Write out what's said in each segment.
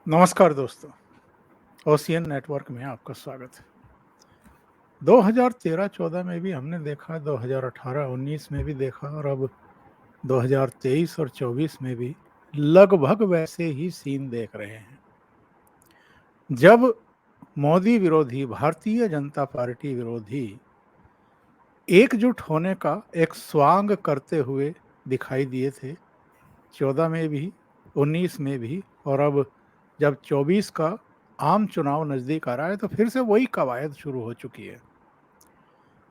नमस्कार दोस्तों, ocean network में आपका स्वागत है। 2013-14 में भी हमने देखा, 2018-19 में भी देखा और अब 2023 और 24 में भी लगभग वैसे ही सीन देख रहे हैं। जब मोदी विरोधी, भारतीय जनता पार्टी विरोधी एकजुट होने का एक स्वांग करते हुए दिखाई दिए थे, 14 में भी, 19 में भी, और अब जब 24 का आम चुनाव नजदीक आ रहा है तो फिर से वही कवायद शुरू हो चुकी है।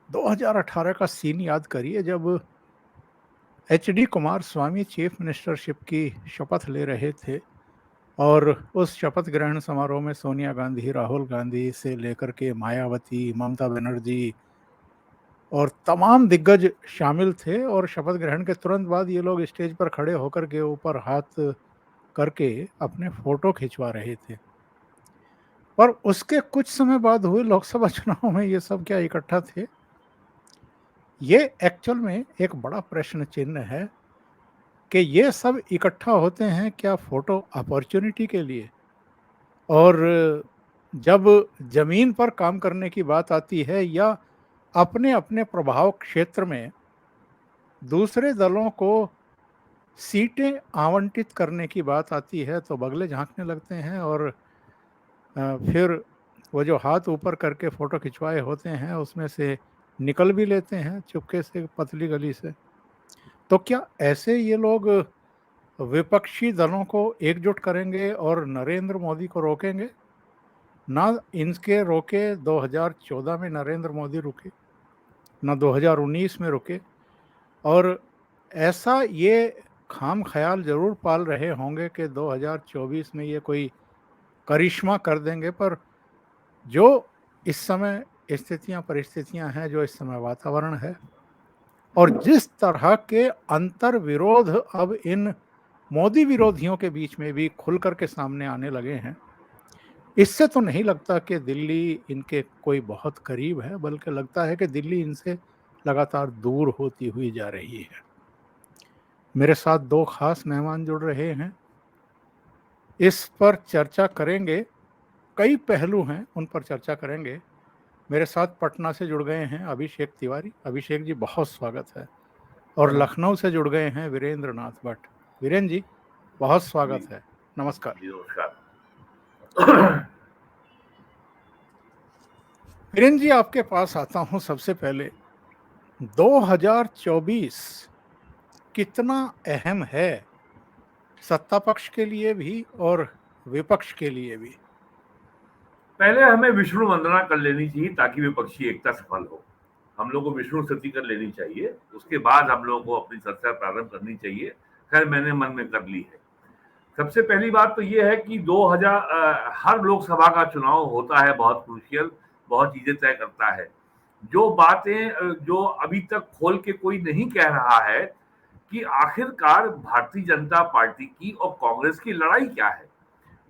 2018 का सीन याद करिए, जब एचडी कुमारस्वामी चीफ मिनिस्टरशिप की शपथ ले रहे थे और उस शपथ ग्रहण समारोह में सोनिया गांधी, राहुल गांधी से लेकर के मायावती, ममता बनर्जी और तमाम दिग्गज शामिल थे। और शपथ ग्रहण के तुरंत बाद ये लोग स्टेज पर खड़े होकर के ऊपर हाथ करके अपने फोटो खिंचवा रहे थे। पर उसके कुछ समय बाद हुए लोकसभा चुनाव में ये सब क्या इकट्ठा थे? ये एक्चुअल में एक बड़ा प्रश्न चिन्ह है कि ये सब इकट्ठा होते हैं क्या फोटो अपॉर्चुनिटी के लिए, और जब जमीन पर काम करने की बात आती है या अपने अपने प्रभाव क्षेत्र में दूसरे दलों को सीटें आवंटित करने की बात आती है तो बगले झांकने लगते हैं और फिर वो जो हाथ ऊपर करके फोटो खिंचवाए होते हैं उसमें से निकल भी लेते हैं चुपके से, पतली गली से। तो क्या ऐसे ये लोग विपक्षी दलों को एकजुट करेंगे और नरेंद्र मोदी को रोकेंगे? ना इनके रोके 2014 में नरेंद्र मोदी रुके, ना 2019 में रुके, और ऐसा ये खाम ख्याल जरूर पाल रहे होंगे कि 2024 में ये कोई करिश्मा कर देंगे। पर जो इस समय परिस्थितियां हैं, जो इस समय वातावरण है, और जिस तरह के अंतर विरोध अब इन मोदी विरोधियों के बीच में भी खुल करके सामने आने लगे हैं, इससे तो नहीं लगता कि दिल्ली इनके कोई बहुत करीब है, बल्कि लगता है कि दिल्ली इनसे लगातार दूर होती हुई जा रही है। मेरे साथ दो खास मेहमान जुड़ रहे हैं, इस पर चर्चा करेंगे। कई पहलू हैं, उन पर चर्चा करेंगे। मेरे साथ पटना से जुड़ गए हैं अभिषेक तिवारी। अभिषेक जी, बहुत स्वागत है। और लखनऊ से जुड़ गए हैं वीरेंद्र नाथ भट्ट। वीरेंद्र जी, बहुत स्वागत है। नमस्कार। वीरेंद्र जी, आपके पास आता हूं। सबसे पहले 2024 कितना अहम है सत्ता पक्ष के लिए भी और विपक्ष के लिए भी? पहले हमें विष्णु वंदना कर लेनी चाहिए ताकि विपक्षी एकता सफल हो। हम लोग को विष्णु स्तुति कर लेनी चाहिए, उसके बाद हम लोगों को अपनी चर्चा प्रारंभ करनी चाहिए। खैर, मैंने मन में कर ली है। सबसे पहली बात तो ये है कि 2000 हर लोकसभा का चुनाव होता है, बहुत क्रूशियल, बहुत चीजें तय करता है। जो बातें जो अभी तक खोल के कोई नहीं कह रहा है कि आखिरकार भारतीय जनता पार्टी की और कांग्रेस की लड़ाई क्या है।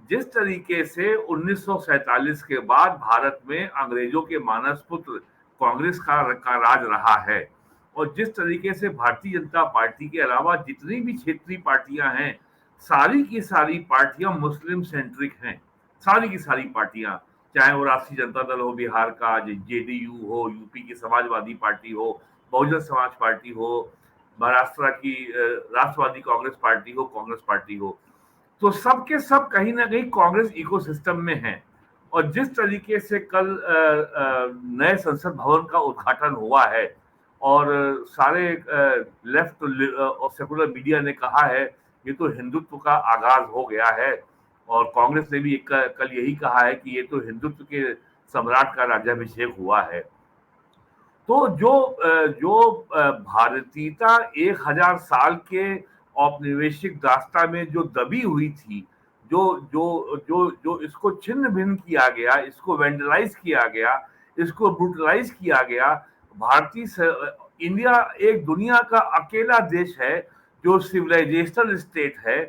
जिस तरीके से 1947 के बाद भारत में अंग्रेजों के मानस पुत्र कांग्रेस का राज रहा है, और जिस तरीके से भारतीय जनता पार्टी के अलावा जितनी भी क्षेत्रीय पार्टियां हैं, सारी की सारी पार्टियां मुस्लिम सेंट्रिक हैं। सारी की सारी पार्टियां, चाहे वो राष्ट्रीय जनता दल हो बिहार का, जेडीयू हो, यूपी की समाजवादी पार्टी हो, बहुजन समाज पार्टी हो, महाराष्ट्र की राष्ट्रवादी कांग्रेस पार्टी हो, कांग्रेस पार्टी हो, तो सब के सब कहीं ना कहीं कांग्रेस इकोसिस्टम में हैं। और जिस तरीके से कल नए संसद भवन का उद्घाटन हुआ है और सारे लेफ्ट और सेकुलर मीडिया ने कहा है ये तो हिंदुत्व का आगाज हो गया है, और कांग्रेस ने भी कल यही कहा है कि ये तो हिंदुत्व के सम्राट का राज्याभिषेक हुआ है। तो जो भारतीयता 1000 साल के औपनिवेशिक दास्ता में जो दबी हुई थी, जो जो जो जो इसको छिन्न भिन्न किया गया, इसको वेंडलाइज किया गया, इसको ब्रूटलाइज किया गया। इंडिया एक दुनिया का अकेला देश है जो सिविलाइजेशनल स्टेट है,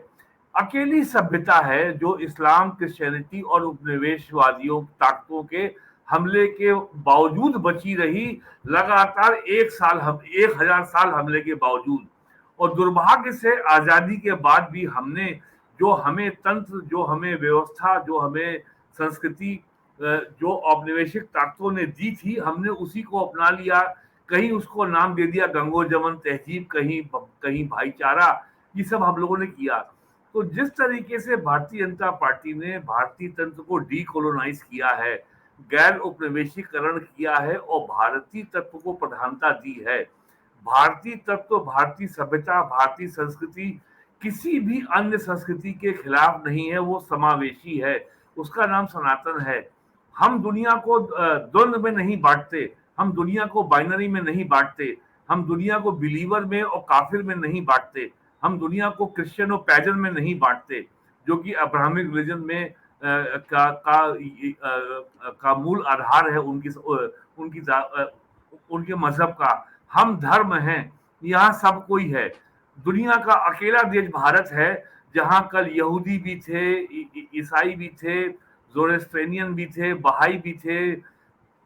अकेली सभ्यता है जो इस्लाम, क्रिश्चियनिटी और उपनिवेशवादियों ताकतों के हमले के बावजूद बची रही, लगातार 1000 साल हमले के बावजूद। और दुर्भाग्य से आजादी के बाद भी हमने जो हमें तंत्र, जो हमें व्यवस्था, जो हमें संस्कृति जो औपनिवेशिक ताकतों ने दी थी, हमने उसी को अपना लिया। कहीं उसको नाम दे दिया गंगो जमन तहजीब, कहीं भाईचारा, ये सब हम लोगों ने किया। तो जिस तरीके से भारतीय जनता पार्टी ने भारतीय तंत्र को डीकोलोनाइज किया है, गैर उपनिवेशीकरण किया है और भारतीय तत्व को प्रधानता दी है, भारतीय तत्व, भारतीय सभ्यता, भारतीय संस्कृति किसी भी अन्य संस्कृति के खिलाफ नहीं है, वो समावेशी है, उसका नाम सनातन है। हम दुनिया को द्वंद्व में नहीं बांटते, हम दुनिया को बाइनरी में नहीं बांटते, हम दुनिया को बिलीवर में और काफिर में नहीं बांटते, हम दुनिया को क्रिश्चियन और पैजन में नहीं बांटते, जो कि अब्राहमिक रिलीजन में का मूल आधार है उनके मजहब का। हम धर्म हैं, यहाँ सब कोई है। दुनिया का अकेला देश भारत है जहां कल यहूदी भी थे, ईसाई भी थे, जोरेस्ट्रेनियन भी थे, बहाई भी थे,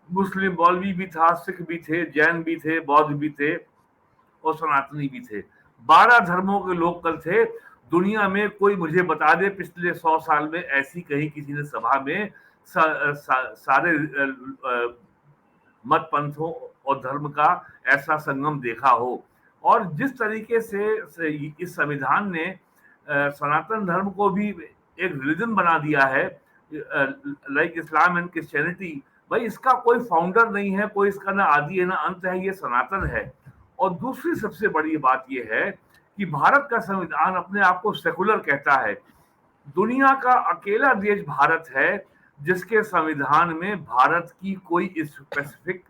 मुस्लिम मौलवी भी था, सिख भी थे, जैन भी थे, बौद्ध भी थे और सनातनी भी थे। 12 धर्मों के लोग कल थे दुनिया में। कोई मुझे बता दे पिछले 100 साल में ऐसी कहीं किसी ने सभा में सारे मत पंथों और धर्म का ऐसा संगम देखा हो। और जिस तरीके से इस संविधान ने सनातन धर्म को भी एक रिलीजन बना दिया है, लाइक इस्लाम एंड क्रिश्चियनिटी, भाई इसका कोई फाउंडर नहीं है, कोई इसका ना आदि है ना अंत है, ये सनातन है। और दूसरी सबसे बड़ी बात यह है कि भारत का संविधान अपने आप को सेकुलर कहता है। दुनिया का अकेला देश भारत है जिसके संविधान में भारत की कोई स्पेसिफिक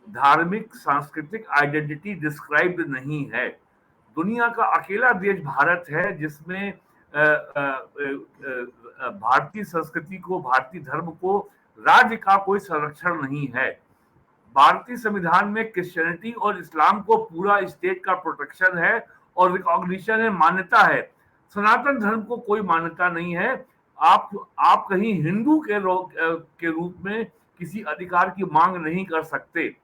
धार्मिक सांस्कृतिक आइडेंटिटी डिस्क्राइब्ड नहीं है। दुनिया का अकेला देश भारत है जिसमें भारतीय संस्कृति को, भारतीय धर्म को, राज्य का कोई संरक्षण नहीं है। भारतीय संविधान में क्रिश्चियनिटी और इस्लाम को पूरा स्टेट का प्रोटेक्शन है और रिकॉग्निशन है, मान्यता है। सनातन धर्म को कोई मान्यता नहीं है। आप कहीं हिंदू के रूप में किसी अधिकार की मांग नहीं कर सकते।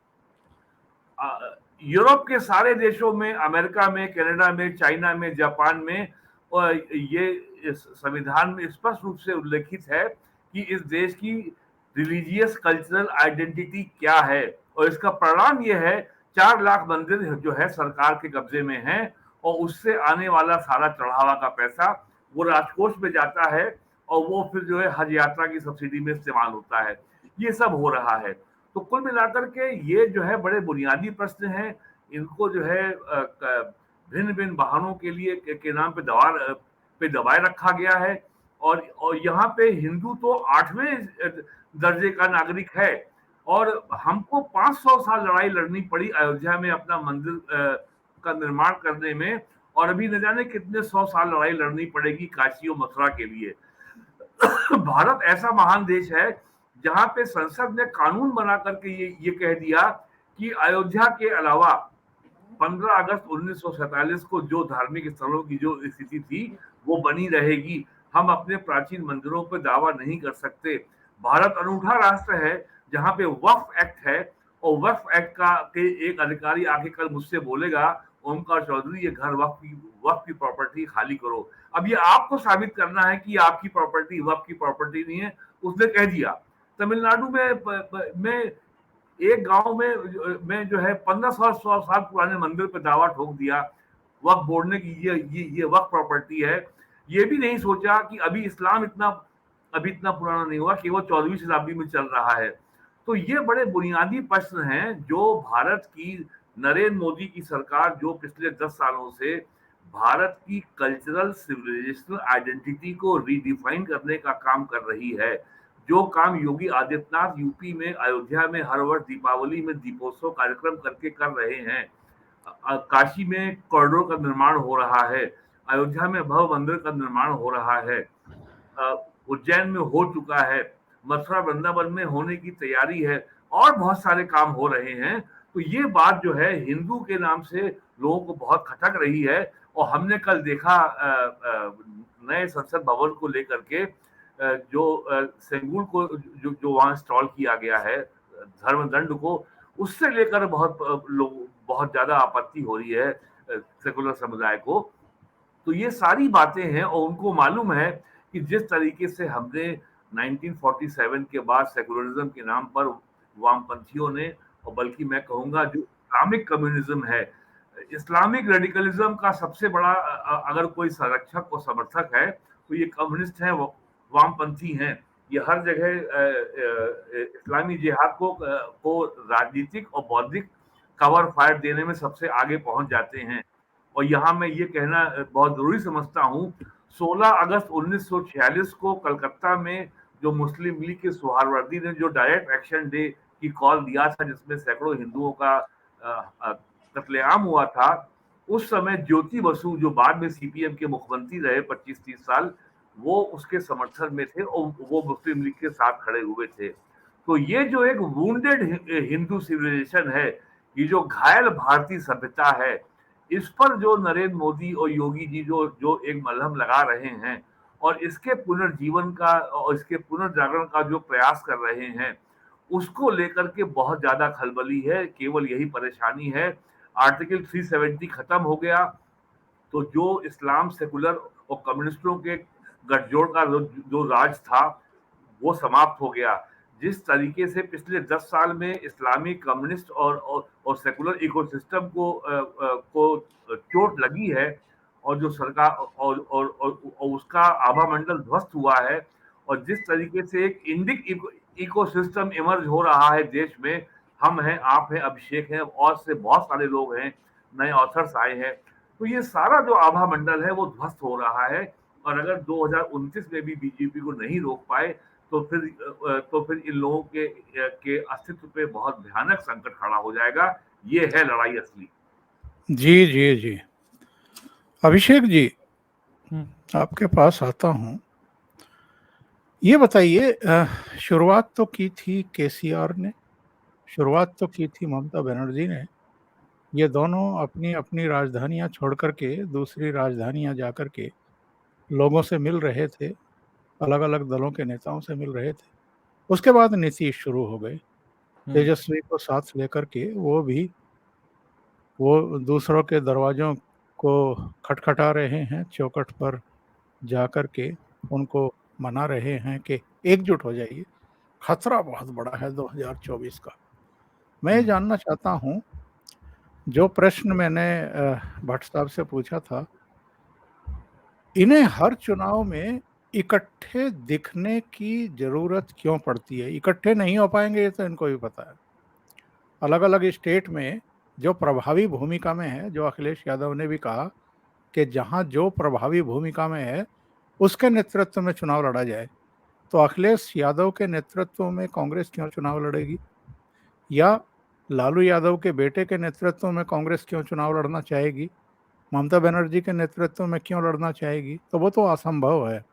यूरोप के सारे देशों में, अमेरिका में, कनाडा में, चाइना में, जापान में ये संविधान में स्पष्ट रूप से उल्लेखित है कि इस देश की रिलीजियस कल्चरल आइडेंटिटी क्या है। और इसका परिणाम यह है 4 लाख मंदिर जो है सरकार के कब्जे में है और उससे आने वाला सारा चढ़ावा का पैसा वो राजकोष में जाता है और वो फिर जो है हज यात्रा की सब्सिडी में इस्तेमाल होता है। ये सब हो रहा है। तो कुल मिलाकर के ये जो है बड़े बुनियादी प्रश्न हैं। इनको जो है भिन्न भिन्न बहानों के लिए के नाम पे दबाए रखा गया है। और यहाँ पे हिंदू तो 8वें दर्जे का नागरिक है और हमको 500 साल लड़ाई लड़नी पड़ी अयोध्या में अपना मंदिर का निर्माण करने में, और अभी न जाने कितने 100 साल लड़ाई लड़नी पड़ेगी काशी और मथुरा के लिए। भारत ऐसा महान देश है जहां पे संसद ने कानून बना करके ये कह दिया कि अयोध्या के अलावा 15 अगस्त 1947 को जो धार्मिक स्थलों की जो स्थिति थी वो बनी रहेगी। हम अपने प्राचीन मंदिरों पर दावा नहीं कर सकते। भारत अनूठा राष्ट्र है जहां पे वक्फ एक्ट है और वक्फ एक्ट के एक अधिकारी आके कल मुझसे बोलेगा, ओमकार चौधरी ये घर वक्फ की प्रॉपर्टी खाली करो। अब ये आपको साबित करना है कि आपकी प्रॉपर्टी वक्फ की प्रॉपर्टी नहीं है। उसने कह दिया तमिलनाडु में एक गांव में जो है 1500 साल पुराने मंदिर पे दावा ठोक दिया वक्फ बोर्ड ने कि ये वक्फ प्रॉपर्टी है। ये भी नहीं सोचा कि अभी इस्लाम इतना पुराना नहीं हुआ, केवल 14वीं शताब्दी में चल रहा है। तो ये बड़े बुनियादी प्रश्न हैं जो भारत की नरेंद्र मोदी की सरकार जो पिछले 10 सालों से भारत की कल्चरल सिविलाइजेशनल आइडेंटिटी को रीडिफाइन करने का काम कर रही है। जो काम योगी आदित्यनाथ यूपी में अयोध्या में हर वर्ष दीपावली में दीपोत्सव कार्यक्रम करके कर रहे हैं, काशी में कॉरिडोर का निर्माण हो रहा है, अयोध्या में भव्य मंदिर का निर्माण हो रहा है, उज्जैन में हो चुका है, मथुरा वृंदावन में होने की तैयारी है और बहुत सारे काम हो रहे हैं। तो ये बात जो है हिंदू के नाम से लोगों को बहुत खटक रही है। और हमने कल देखा नए संसद भवन को लेकर के जो सेंगुल को जो वहां इंस्टॉल किया गया है धर्मदंड को, उससे लेकर बहुत ज्यादा आपत्ति हो रही है सेकुलर समुदाय को। तो ये सारी बातें हैं और उनको मालूम है कि जिस तरीके से हमने 1947 के बाद सेकुलरिज्म के नाम पर वामपंथियों ने, और बल्कि मैं कहूंगा जो इस्लामिक कम्युनिज्म है, इस्लामिक रेडिकलिज्म का सबसे बड़ा अगर कोई संरक्षक और समर्थक है तो ये कम्युनिस्ट हैं, वामपंथी हैं। ये हर जगह इस्लामी जिहाद को राजनीतिक और बौद्धिक कवर फायर देने में सबसे आगे पहुंच जाते हैं। और यहाँ मैं ये कहना बहुत जरूरी समझता हूँ, 16 अगस्त 1946 को कलकत्ता में जो मुस्लिम लीग के सुहरावर्दी ने जो डायरेक्ट एक्शन डे की कॉल दिया था, जिसमें सैकड़ों हिंदुओं का कत्लेआम हुआ था, उस समय ज्योति बसु जो बाद में सीपीएम के मुख्यमंत्री रहे 25-30 साल, वो उसके समर्थन में थे और वो मुस्लिम लीग के साथ खड़े हुए थे। तो ये जो एक वुंडेड हिंदू सिविलाइजेशन है, ये जो घायल भारतीय सभ्यता है, इस पर जो नरेंद्र मोदी और योगी जी जो एक मलहम लगा रहे हैं और इसके पुनर्जीवन का और इसके पुनर्जागरण का जो प्रयास कर रहे हैं, उसको लेकर के बहुत ज्यादा खलबली है। केवल यही परेशानी है, आर्टिकल 370 खत्म हो गया तो जो इस्लाम सेकुलर और कम्युनिस्टों के गठजोड़ का जो राज था वो समाप्त हो गया। जिस तरीके से पिछले 10 साल में इस्लामिक कम्युनिस्ट और सेकुलर इकोसिस्टम को चोट लगी है और जो सरकार और उसका आभा मंडल ध्वस्त हुआ है, और जिस तरीके से एक इंडिक इकोसिस्टम इमर्ज हो रहा है देश में, हम हैं, आप हैं, अभिषेक हैं और से बहुत सारे लोग हैं, नए ऑथर्स आए हैं, तो ये सारा जो आभा मंडल है वो ध्वस्त हो रहा है। और अगर 2029 में भी बीजेपी को नहीं रोक पाए तो फिर इन लोगों के अस्तित्व पे बहुत भयानक संकट खड़ा हो जाएगा। ये है लड़ाई असली। जी जी जी, अभिषेक जी आपके पास आता हूं। ये बताइए, शुरुआत तो की थी केसीआर ने, शुरुआत तो की थी ममता बनर्जी ने। ये दोनों अपनी अपनी राजधानियां छोड़ करके दूसरी राजधानियां जाकर के लोगों से मिल रहे थे, अलग अलग दलों के नेताओं से मिल रहे थे। उसके बाद नीतीश शुरू हो गए, तेजस्वी को साथ लेकर के वो दूसरों के दरवाजों को खटखटा रहे हैं, चौखट पर जाकर के उनको मना रहे हैं कि एकजुट हो जाइए, खतरा बहुत बड़ा है 2024 का। मैं ये जानना चाहता हूं, जो प्रश्न मैंने भट्ट साहब से पूछा था, इन्हें हर चुनाव में इकट्ठे दिखने की जरूरत क्यों पड़ती है? इकट्ठे नहीं हो पाएंगे ये तो इनको भी पता है। अलग अलग स्टेट में जो प्रभावी भूमिका में है, जो अखिलेश यादव ने भी कहा कि जहां जो प्रभावी भूमिका में है उसके नेतृत्व में चुनाव लड़ा जाए, तो अखिलेश यादव के नेतृत्व में कांग्रेस क्यों चुनाव लड़ेगी? या लालू यादव के बेटे के नेतृत्व में कांग्रेस क्यों चुनाव लड़ना चाहेगी? ममता बनर्जी के नेतृत्व में क्यों लड़ना चाहेगी? तो वो तो असंभव है।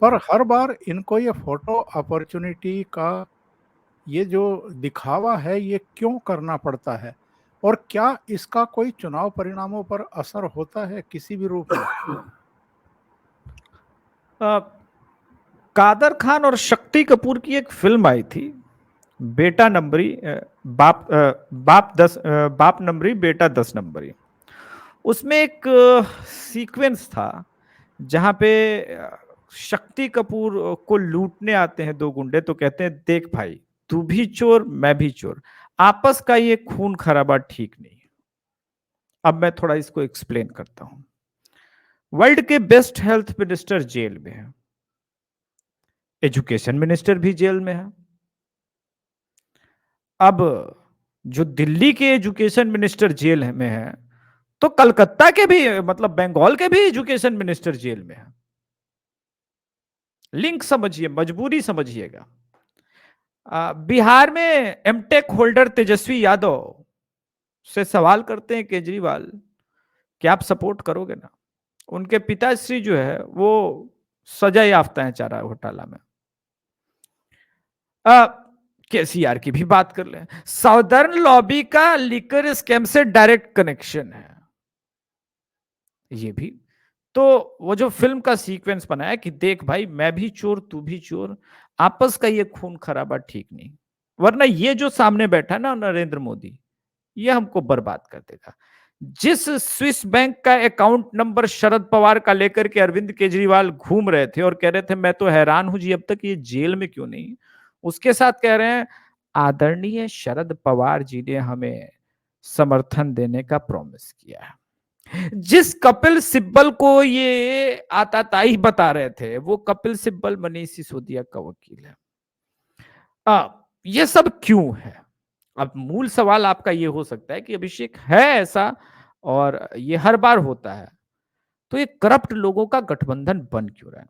पर हर बार इनको ये फोटो अपॉर्चुनिटी का ये जो दिखावा है ये क्यों करना पड़ता है, और क्या इसका कोई चुनाव परिणामों पर असर होता है किसी भी रूप में? कादर खान और शक्ति कपूर की एक फिल्म आई थी, बेटा नंबरी, बाप नंबरी बेटा 10 नंबरी। उसमें एक सीक्वेंस था जहां पे शक्ति कपूर को लूटने आते हैं दो गुंडे, तो कहते हैं देख भाई तू भी चोर मैं भी चोर, आपस का ये खून खराबा ठीक नहीं है। अब मैं थोड़ा इसको एक्सप्लेन करता हूं। वर्ल्ड के बेस्ट हेल्थ मिनिस्टर जेल में है, एजुकेशन मिनिस्टर भी जेल में है। अब जो दिल्ली के एजुकेशन मिनिस्टर जेल में है, तो कलकत्ता के भी, मतलब बंगाल के भी एजुकेशन मिनिस्टर जेल में है। लिंक समझिए, मजबूरी समझिएगा। बिहार में एमटेक होल्डर तेजस्वी यादव से सवाल करते हैं केजरीवाल कि आप सपोर्ट करोगे ना? उनके पिताश्री जो है वो सजा याफ्ता है चारा घोटाला में। केसीआर की भी बात कर लें, साउदर्न लॉबी का लिकर स्कैम से डायरेक्ट कनेक्शन है ये भी। तो वो जो फिल्म का सीक्वेंस बनाया कि देख भाई, मैं भी चोर तू भी चोर, आपस का ये खून खराबा ठीक नहीं, वरना ये जो सामने बैठा है ना नरेंद्र मोदी, ये हमको बर्बाद कर देगा। जिस स्विस बैंक का अकाउंट नंबर शरद पवार का लेकर के अरविंद केजरीवाल घूम रहे थे और कह रहे थे मैं तो हैरान हूं जी अब तक ये जेल में क्यों नहीं, उसके साथ कह रहे हैं आदरणीय शरद पवार जी ने हमें समर्थन देने का प्रॉमिस किया है। जिस कपिल सिब्बल को ये आताताई बता रहे थे, वो कपिल सिब्बल मनीष सिसोदिया का वकील है। ये सब क्यों है? अब मूल सवाल आपका ये हो सकता है कि अभिषेक है ऐसा और ये हर बार होता है, तो ये करप्ट लोगों का गठबंधन बन क्यों रहा है?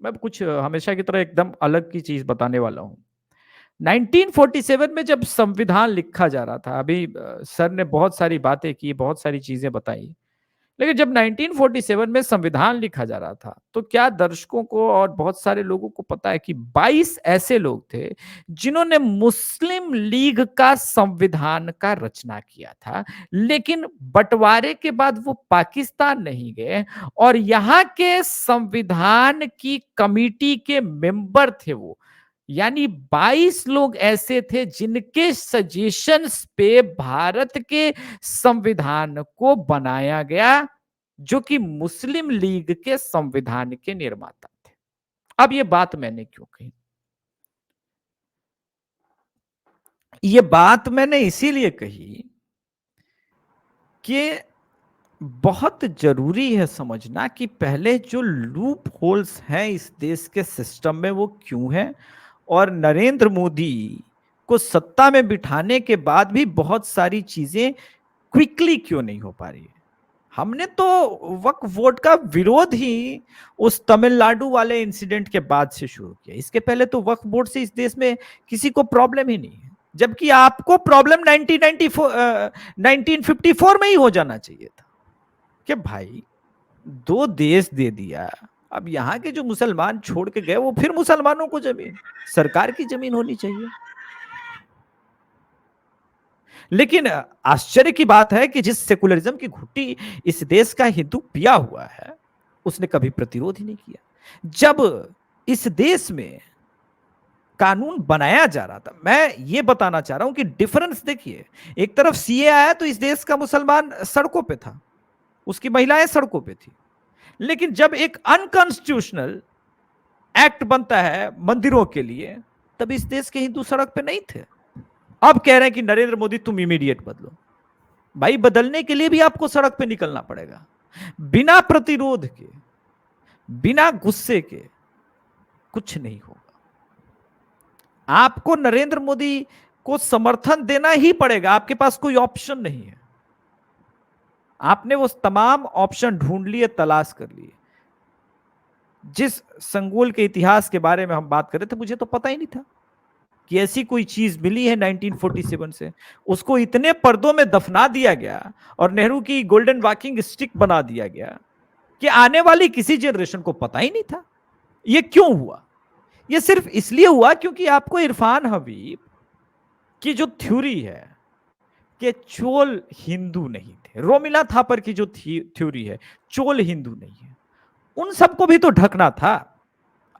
मैं कुछ हमेशा की तरह एकदम अलग की चीज बताने वाला हूं। 1947 में जब संविधान लिखा जा रहा था, अभी सर ने बहुत सारी बातें की, बहुत सारी चीजें बताई, लेकिन जब 1947 में संविधान लिखा जा रहा था, तो क्या दर्शकों को और बहुत सारे लोगों को पता है कि 22 ऐसे लोग थे जिन्होंने मुस्लिम लीग का संविधान का रचना किया था, लेकिन बंटवारे के बाद वो पाकिस्तान नहीं गए और यहाँ के संविधान की कमिटी के मेंबर थे वो। यानी 22 लोग ऐसे थे जिनके सजेशंस पे भारत के संविधान को बनाया गया, जो कि मुस्लिम लीग के संविधान के निर्माता थे। अब ये बात मैंने क्यों कही? ये बात मैंने इसीलिए कही कि बहुत जरूरी है समझना कि पहले जो लूप होल्स हैं इस देश के सिस्टम में वो क्यों हैं, और नरेंद्र मोदी को सत्ता में बिठाने के बाद भी बहुत सारी चीजें क्विकली क्यों नहीं हो पा रही है। हमने तो वक्फ बोर्ड का विरोध ही उस तमिलनाडु वाले इंसिडेंट के बाद से शुरू किया। इसके पहले तो वक्फ बोर्ड से इस देश में किसी को प्रॉब्लम ही नहीं है, जबकि आपको प्रॉब्लम 1954 में ही हो जाना चाहिए था कि भाई 2 देश दे दिया, अब यहाँ के जो मुसलमान छोड़ के गए वो फिर मुसलमानों को जमीन, सरकार की जमीन होनी चाहिए। लेकिन आश्चर्य की बात है कि जिस सेकुलरिज्म की घुट्टी इस देश का हिंदू पिया हुआ है, उसने कभी प्रतिरोध ही नहीं किया। जब इस देश में कानून बनाया जा रहा था, मैं ये बताना चाह रहा हूं कि डिफरेंस देखिए, एक तरफ सीए आया तो इस देश का मुसलमान सड़कों पे था, उसकी महिलाएं सड़कों पे थी, लेकिन जब एक अनकॉन्स्टिट्यूशनल एक्ट बनता है मंदिरों के लिए, तब इस देश के हिंदू सड़क पे नहीं थे। अब कह रहे हैं कि नरेंद्र मोदी तुम इमीडिएट बदलो। भाई बदलने के लिए भी आपको सड़क पे निकलना पड़ेगा, बिना प्रतिरोध के, बिना गुस्से के कुछ नहीं होगा। आपको नरेंद्र मोदी को समर्थन देना ही पड़ेगा, आपके पास कोई ऑप्शन नहीं है। आपने वो तमाम ऑप्शन ढूंढ लिए, तलाश कर लिए। जिस संगोल के इतिहास के बारे में हम बात कर रहे थे, मुझे तो पता ही नहीं था कि ऐसी कोई चीज मिली है 1947 से। उसको इतने पर्दों में दफना दिया गया और नेहरू की गोल्डन वॉकिंग स्टिक बना दिया गया कि आने वाली किसी जनरेशन को पता ही नहीं था। ये क्यों हुआ? ये सिर्फ इसलिए हुआ क्योंकि आपको इरफान हबीब की जो थ्योरी है कि चोल हिंदू नहीं थे, रोमिला थापर की जो थ्योरी है चोल हिंदू नहीं है, उन सबको भी तो ढकना था।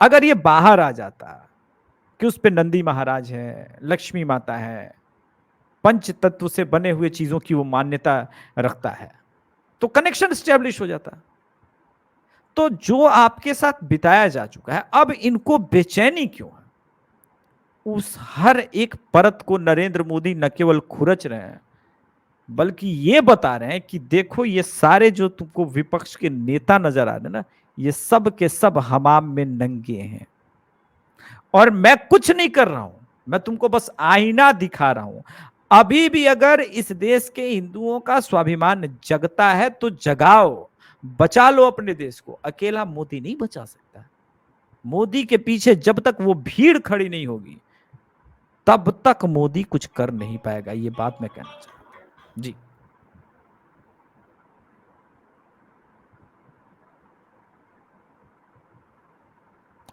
अगर ये बाहर आ जाता कि उस पे नंदी महाराज है, लक्ष्मी माता है, पंच तत्व से बने हुए चीजों की वो मान्यता रखता है, तो कनेक्शन स्टैब्लिश हो जाता। तो जो आपके साथ बिताया जा चुका है, अब इनको बेचैनी क्यों है? उस हर एक परत को नरेंद्र मोदी न केवल खुरच रहे हैं, बल्कि ये बता रहे हैं कि देखो ये सारे जो तुमको विपक्ष के नेता नजर आ रहे हैं ना, ये सब के सब हमाम में नंगे हैं और मैं कुछ नहीं कर रहा हूं, मैं तुमको बस आईना दिखा रहा हूं। अभी भी अगर इस देश के हिंदुओं का स्वाभिमान जगता है तो जगाओ, बचा लो अपने देश को। अकेला मोदी नहीं बचा सकता। मोदी के पीछे जब तक वो भीड़ खड़ी नहीं होगी, तब तक मोदी कुछ कर नहीं पाएगा। ये बात मैं कहना चाहता हूं जी।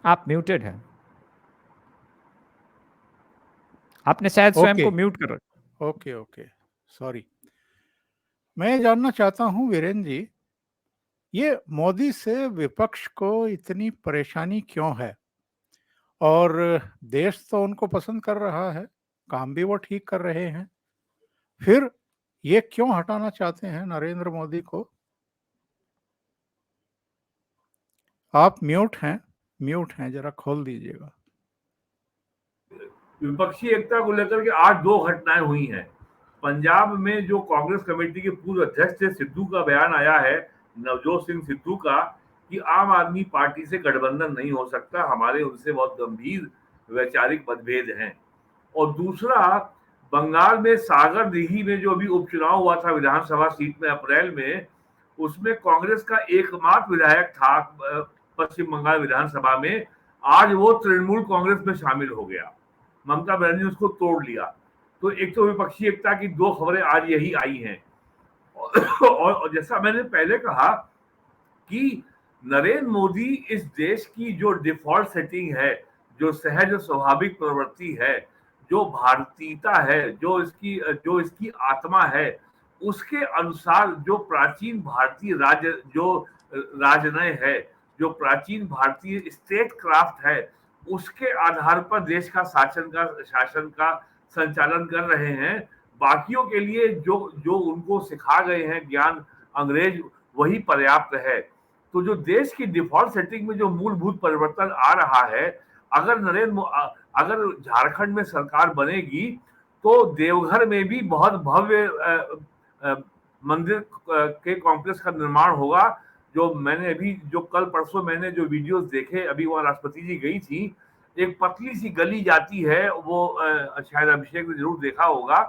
आप म्यूटेड हैं, आपने शायद स्वयं को म्यूट कर रखा। Okay okay, sorry. मैं जानना चाहता हूं वीरेंद्र जी ये मोदी से विपक्ष को इतनी परेशानी क्यों है? और देश तो उनको पसंद कर रहा है, काम भी वो ठीक कर रहे हैं, फिर ये क्यों हटाना चाहते हैं नरेंद्र मोदी को? आप म्यूट हैं, जरा खोल दीजिएगा। विपक्षी एकता को लेकर के आज 2 घटनाएं हुई हैं। पंजाब में जो कांग्रेस कमेटी के पूर्व अध्यक्ष थे सिद्धू का बयान आया है, नवजोत सिंह सिद्धू का, कि आम आदमी पार्टी से गठबंधन नहीं हो सकता, हमारे उनसे बहुत गंभीर वैचारिक मतभेद हैं। और दूसरा, बंगाल में सागरदीघी में जो अभी उपचुनाव हुआ था विधानसभा सीट में अप्रैल में, उसमें कांग्रेस का एकमात्र विधायक था पश्चिम बंगाल विधानसभा में, आज वो तृणमूल कांग्रेस में शामिल हो गया। ममता बनर्जी ने उसको तोड़ लिया। तो एक तो विपक्षी एकता की 2 खबरें आज यही आई हैं। और जैसा मैंने पहले कहा कि नरेंद्र मोदी इस देश की जो डिफॉल्ट सेटिंग है, जो सहज स्वाभाविक प्रवृत्ति है, जो भारतीयता है, जो इसकी आत्मा है, उसके अनुसार जो प्राचीन भारतीय राजनय है, जो प्राचीन भारतीय स्टेट क्राफ्ट है, उसके आधार पर देश का शासन का संचालन कर रहे हैं। बाकियों के लिए जो उनको सिखा गए हैं ज्ञान अंग्रेज, वही पर्याप्त है। तो जो देश की डिफॉल्ट सेटिंग में जो मूलभूत परिवर्तन आ रहा है, अगर झारखंड में सरकार बनेगी तो देवघर में भी बहुत भव्य मंदिर के कॉम्प्लेक्स का निर्माण होगा। जो मैंने अभी जो कल परसों मैंने जो वीडियोस देखे, अभी वहां राष्ट्रपति जी गई थी, एक पतली सी गली जाती है, वो शायद अभिषेक ने जरूर देखा होगा।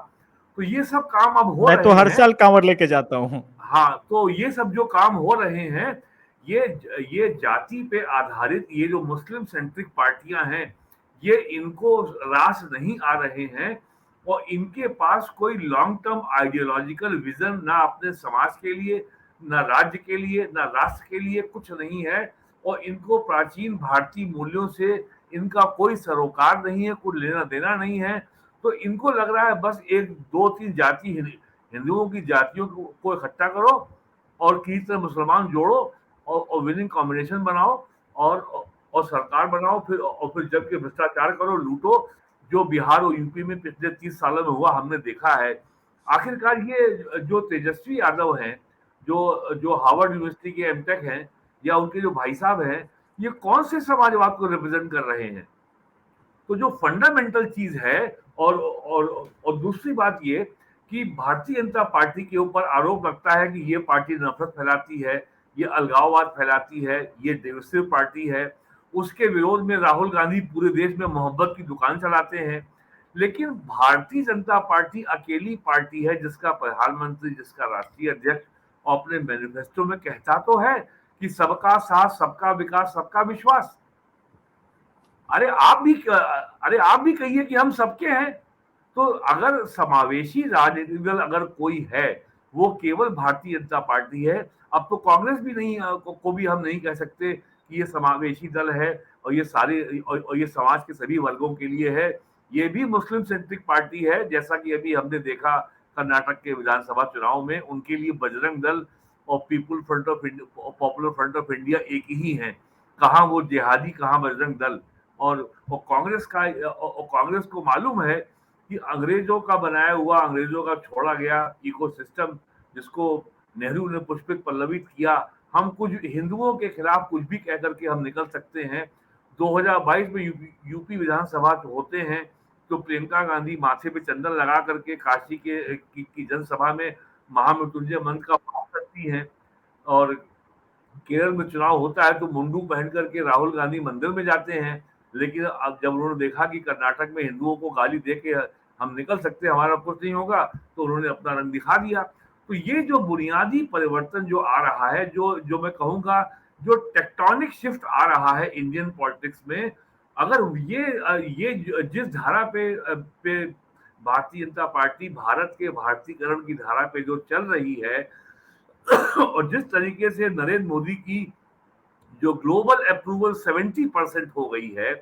तो ये सब काम अब हो रहे हैं। मैं तो हर साल कांवड़ लेके जाता हूँ। हाँ, तो ये सब जो काम हो रहे हैं, ये जाति पे आधारित ये जो मुस्लिम सेंट्रिक पार्टियां हैं, ये इनको रास नहीं आ रहे हैं और इनके पास कोई लॉन्ग टर्म आइडियोलॉजिकल विजन ना अपने समाज के लिए, ना राज्य के लिए, ना राष्ट्र के लिए कुछ नहीं है। और इनको प्राचीन भारतीय मूल्यों से इनका कोई सरोकार नहीं है, कोई लेना देना नहीं है। तो इनको लग रहा है बस 1-2-3 जाति हिंदुओं की जातियों को इकट्ठा करो और किसी तरह मुसलमान जोड़ो और विनिंग कॉम्बिनेशन बनाओ और सरकार बनाओ, फिर जब के भ्रष्टाचार करो, लूटो, जो बिहार और यूपी में पिछले 30 सालों में हुआ हमने देखा है। आखिरकार ये जो तेजस्वी यादव हैं, जो हार्वर्ड यूनिवर्सिटी के एमटेक हैं, या उनके जो भाई साहब हैं, ये कौन से समाजवाद को रिप्रेजेंट कर रहे हैं? तो जो फंडामेंटल चीज है, और दूसरी बात ये कि भारतीय जनता पार्टी के ऊपर आरोप लगता है कि ये पार्टी नफरत फैलाती है, ये अलगाववाद फैलाती है, ये डिविसिव पार्टी है। उसके विरोध में राहुल गांधी पूरे देश में मोहब्बत की दुकान चलाते हैं। लेकिन भारतीय जनता पार्टी अकेली पार्टी है जिसका प्रधानमंत्री, जिसका राष्ट्रीय अध्यक्ष अपने मैनिफेस्टो में कहता तो है कि सबका साथ, सबका विकास, सबका विश्वास। अरे आप भी कहिए कि हम सबके हैं। तो अगर समावेशी राजनीतिक दल अगर कोई है, वो केवल भारतीय जनता पार्टी है। अब तो कांग्रेस भी नहीं को भी हम नहीं कह सकते कि ये समावेशी दल है और ये ये समाज के सभी वर्गों के लिए है। ये भी मुस्लिम सेंट्रिक पार्टी है, जैसा कि अभी हमने देखा कर्नाटक के विधानसभा चुनाव में, उनके लिए बजरंग दल और पॉपुलर फ्रंट ऑफ इंडिया एक ही हैं। कहाँ वो जिहादी, कहाँ बजरंग दल। और कांग्रेस को मालूम है कि अंग्रेजों का बनाया हुआ, अंग्रेजों का छोड़ा गया इकोसिस्टम, जिसको नेहरू ने पुष्पित पल्लवित किया, हम कुछ हिंदुओं के खिलाफ कुछ भी कह करके हम निकल सकते हैं। 2022 में यूपी विधानसभा होते हैं तो प्रियंका गांधी माथे पे चंदन लगा करके काशी की जनसभा में महामृत्युंजय मंत्र का पाठ करती हैं। और केरल में चुनाव होता है तो मुंडू पहन करके राहुल गांधी मंदिर में जाते हैं। लेकिन अब जब उन्होंने देखा कि कर्नाटक में हिंदुओं को गाली दे के हम निकल सकते हैं, हमारा कुछ नहीं होगा, तो उन्होंने अपना रंग दिखा दिया। तो ये जो बुनियादी परिवर्तन जो आ रहा है, जो मैं कहूंगा जो टेक्टोनिक शिफ्ट आ रहा है इंडियन पॉलिटिक्स में, अगर ये जिस धारा पे भारतीय जनता पार्टी भारत के भारतीकरण की धारा पे जो चल रही है और जिस तरीके से नरेंद्र मोदी की जो ग्लोबल अप्रूवल 70% हो गई है,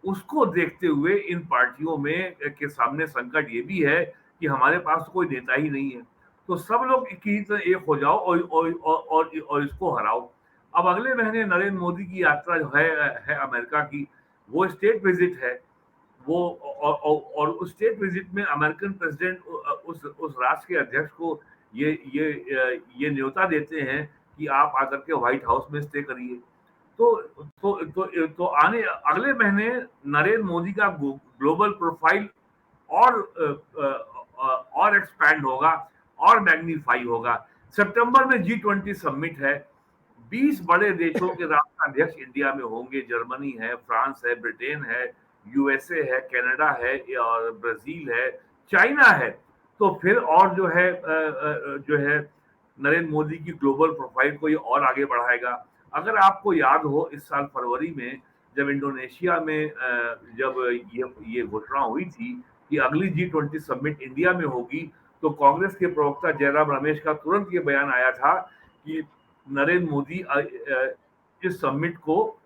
उसको देखते हुए इन पार्टियों में के सामने संकट ये भी है कि हमारे पास कोई नेता ही नहीं है। तो सब लोग की तरह एक हो जाओ और इसको हराओ। अब अगले महीने नरेंद्र मोदी की यात्रा जो है अमेरिका की, वो स्टेट विजिट है। वो और उस स्टेट विजिट में अमेरिकन प्रेसिडेंट उस राष्ट्र के अध्यक्ष को ये न्योता देते हैं कि आप आकर के व्हाइट हाउस में स्टे करिए। तो आने अगले महीने नरेंद्र मोदी का ग्लोबल प्रोफाइल और और एक्सपैंड होगा और मैग्नीफाई होगा। सितंबर में G20 समिट है, 20 बड़े देशों के राष्ट्राध्यक्ष इंडिया में होंगे। जर्मनी है, फ्रांस है, ब्रिटेन है, यूएसए है, कनाडा है और ब्राजील है, चाइना है। तो फिर और जो है नरेंद्र मोदी की ग्लोबल प्रोफाइल को ये और आगे बढ़ाएगा। अगर आपको याद हो, इस साल फरवरी में जब इंडोनेशिया में जब ये घोषणा हुई थी कि अगली G20 समिट इंडिया में होगी, तो कांग्रेस के प्रवक्ता जयराम रमेश का तुरंत ये बयान आया था कि नरेंद्र मोदी इस समिट को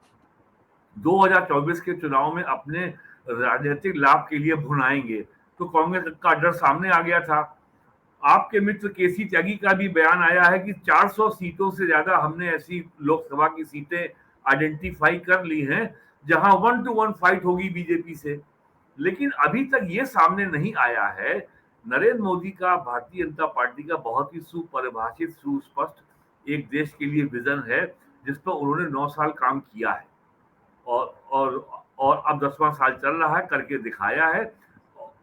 2024 के चुनाव में अपने राजनीतिक लाभ के लिए भुनाएंगे। तो कांग्रेस का डर सामने आ गया था। आपके मित्र केसी त्यागी का भी बयान आया है कि 400 सीटों से ज्यादा हमने ऐसी लोकसभा की सीटें आइडेंटिफाई कर ली हैं जहां 1 to 1 फाइट होगी बीजेपी से। लेकिन अभी तक ये सामने नहीं आया है। नरेंद्र मोदी का, भारतीय जनता पार्टी का बहुत ही सुपरिभाषित, सुस्पष्ट एक देश के लिए विजन है, जिस पर उन्होंने 9 साल काम किया है और अब 10वां साल चल रहा है, करके दिखाया है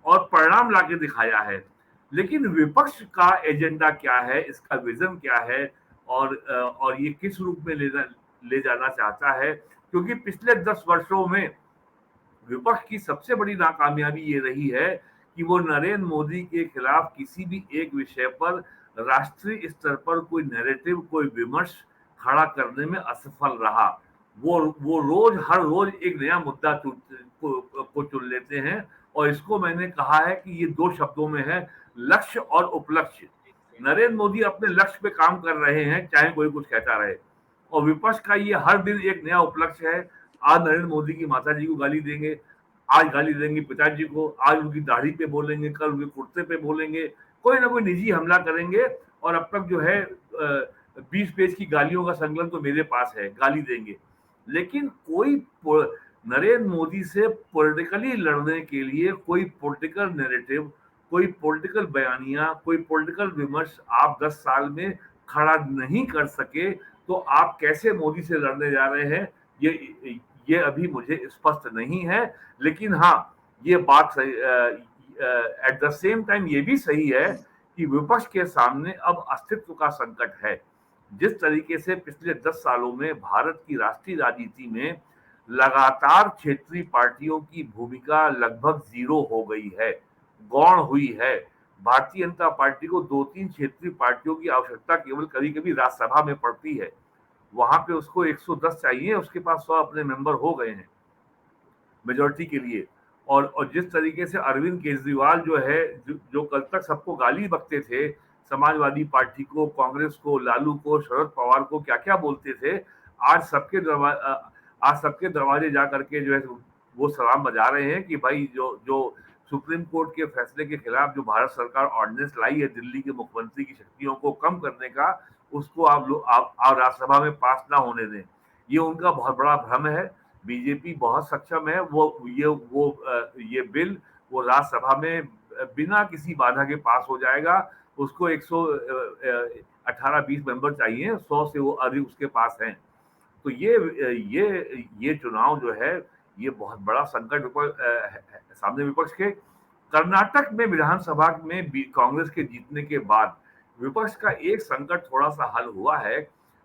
और परिणाम लाके दिखाया है। लेकिन विपक्ष का एजेंडा क्या है, इसका विजन क्या है और ये किस रूप में ले जाना चाहता है? क्योंकि पिछले 10 वर्षों में विपक्ष की सबसे बड़ी नाकामयाबी ये रही है कि वो नरेंद्र मोदी के खिलाफ किसी भी एक विषय पर राष्ट्रीय स्तर पर कोई नैरेटिव, कोई विमर्श खड़ा करने में असफल रहा। वो हर रोज एक नया मुद्दा को चुन लेते हैं और इसको मैंने कहा है कि ये 2 शब्दों में है, लक्ष्य और उपलक्ष्य। नरेंद्र मोदी अपने लक्ष्य पे काम कर रहे हैं, चाहे कोई कुछ कहता रहे, और विपक्ष का ये हर दिन एक नया उपलक्ष्य है। आज नरेंद्र मोदी की माता जी को गाली देंगे, आज गाली देंगे पिताजी को, आज उनकी दाढ़ी पे बोलेंगे, कल उनके कुर्ते पे बोलेंगे, कोई ना कोई निजी हमला करेंगे। और अब तक जो है 20 पेज की गालियों का संकलन तो मेरे पास है, गाली देंगे। लेकिन कोई नरेंद्र मोदी से पॉलिटिकली लड़ने के लिए कोई पॉलिटिकल नैरेटिव, कोई पॉलिटिकल बयानिया, कोई पॉलिटिकल विमर्श आप 10 साल में खड़ा नहीं कर सके, तो आप कैसे मोदी से लड़ने जा रहे हैं, ये अभी मुझे स्पष्ट नहीं है। लेकिन हाँ, ये बात एट द सेम टाइम ये भी सही है कि विपक्ष के सामने अब अस्तित्व का संकट है। जिस तरीके से पिछले 10 सालों में भारत की राष्ट्रीय राजनीति में लगातार क्षेत्रीय पार्टियों की भूमिका लगभग 0 हो गई है, गौण हुई है। भारतीय जनता पार्टी को 2-3 क्षेत्रीय पार्टियों की आवश्यकता केवल कभी-कभी राज्यसभा में पड़ती है। वहां पे उसको 110 चाहिए, उसके पास 100 अपने मेंबर हो गए हैं मेजोरिटी के लिए। और जिस तरीके से अरविंद केजरीवाल जो है, जो कल तक सबको गाली बकते थे, समाजवादी पार्टी को, कांग्रेस को, लालू को, शरद पवार को क्या क्या बोलते थे, आज सबके दरवाजे जा करके जो है वो सलाम बजा रहे हैं कि भाई जो सुप्रीम कोर्ट के फैसले के खिलाफ जो भारत सरकार ऑर्डिनेंस लाई है दिल्ली के मुख्यमंत्री की शक्तियों को कम करने का, उसको आप राज्यसभा में पास ना होने दें। ये उनका बहुत बड़ा भ्रम है। बीजेपी बहुत सक्षम है। ये बिल वो राज्यसभा में बिना किसी बाधा के पास हो जाएगा। उसको 118-20 मेंबर चाहिए, 100 से वो अधिक उसके पास हैं। तो ये चुनाव जो है, ये बहुत बड़ा संकट सामने विपक्ष के। कर्नाटक में विधानसभा में कांग्रेस के जीतने के बाद विपक्ष का एक संकट थोड़ा सा हल हुआ है।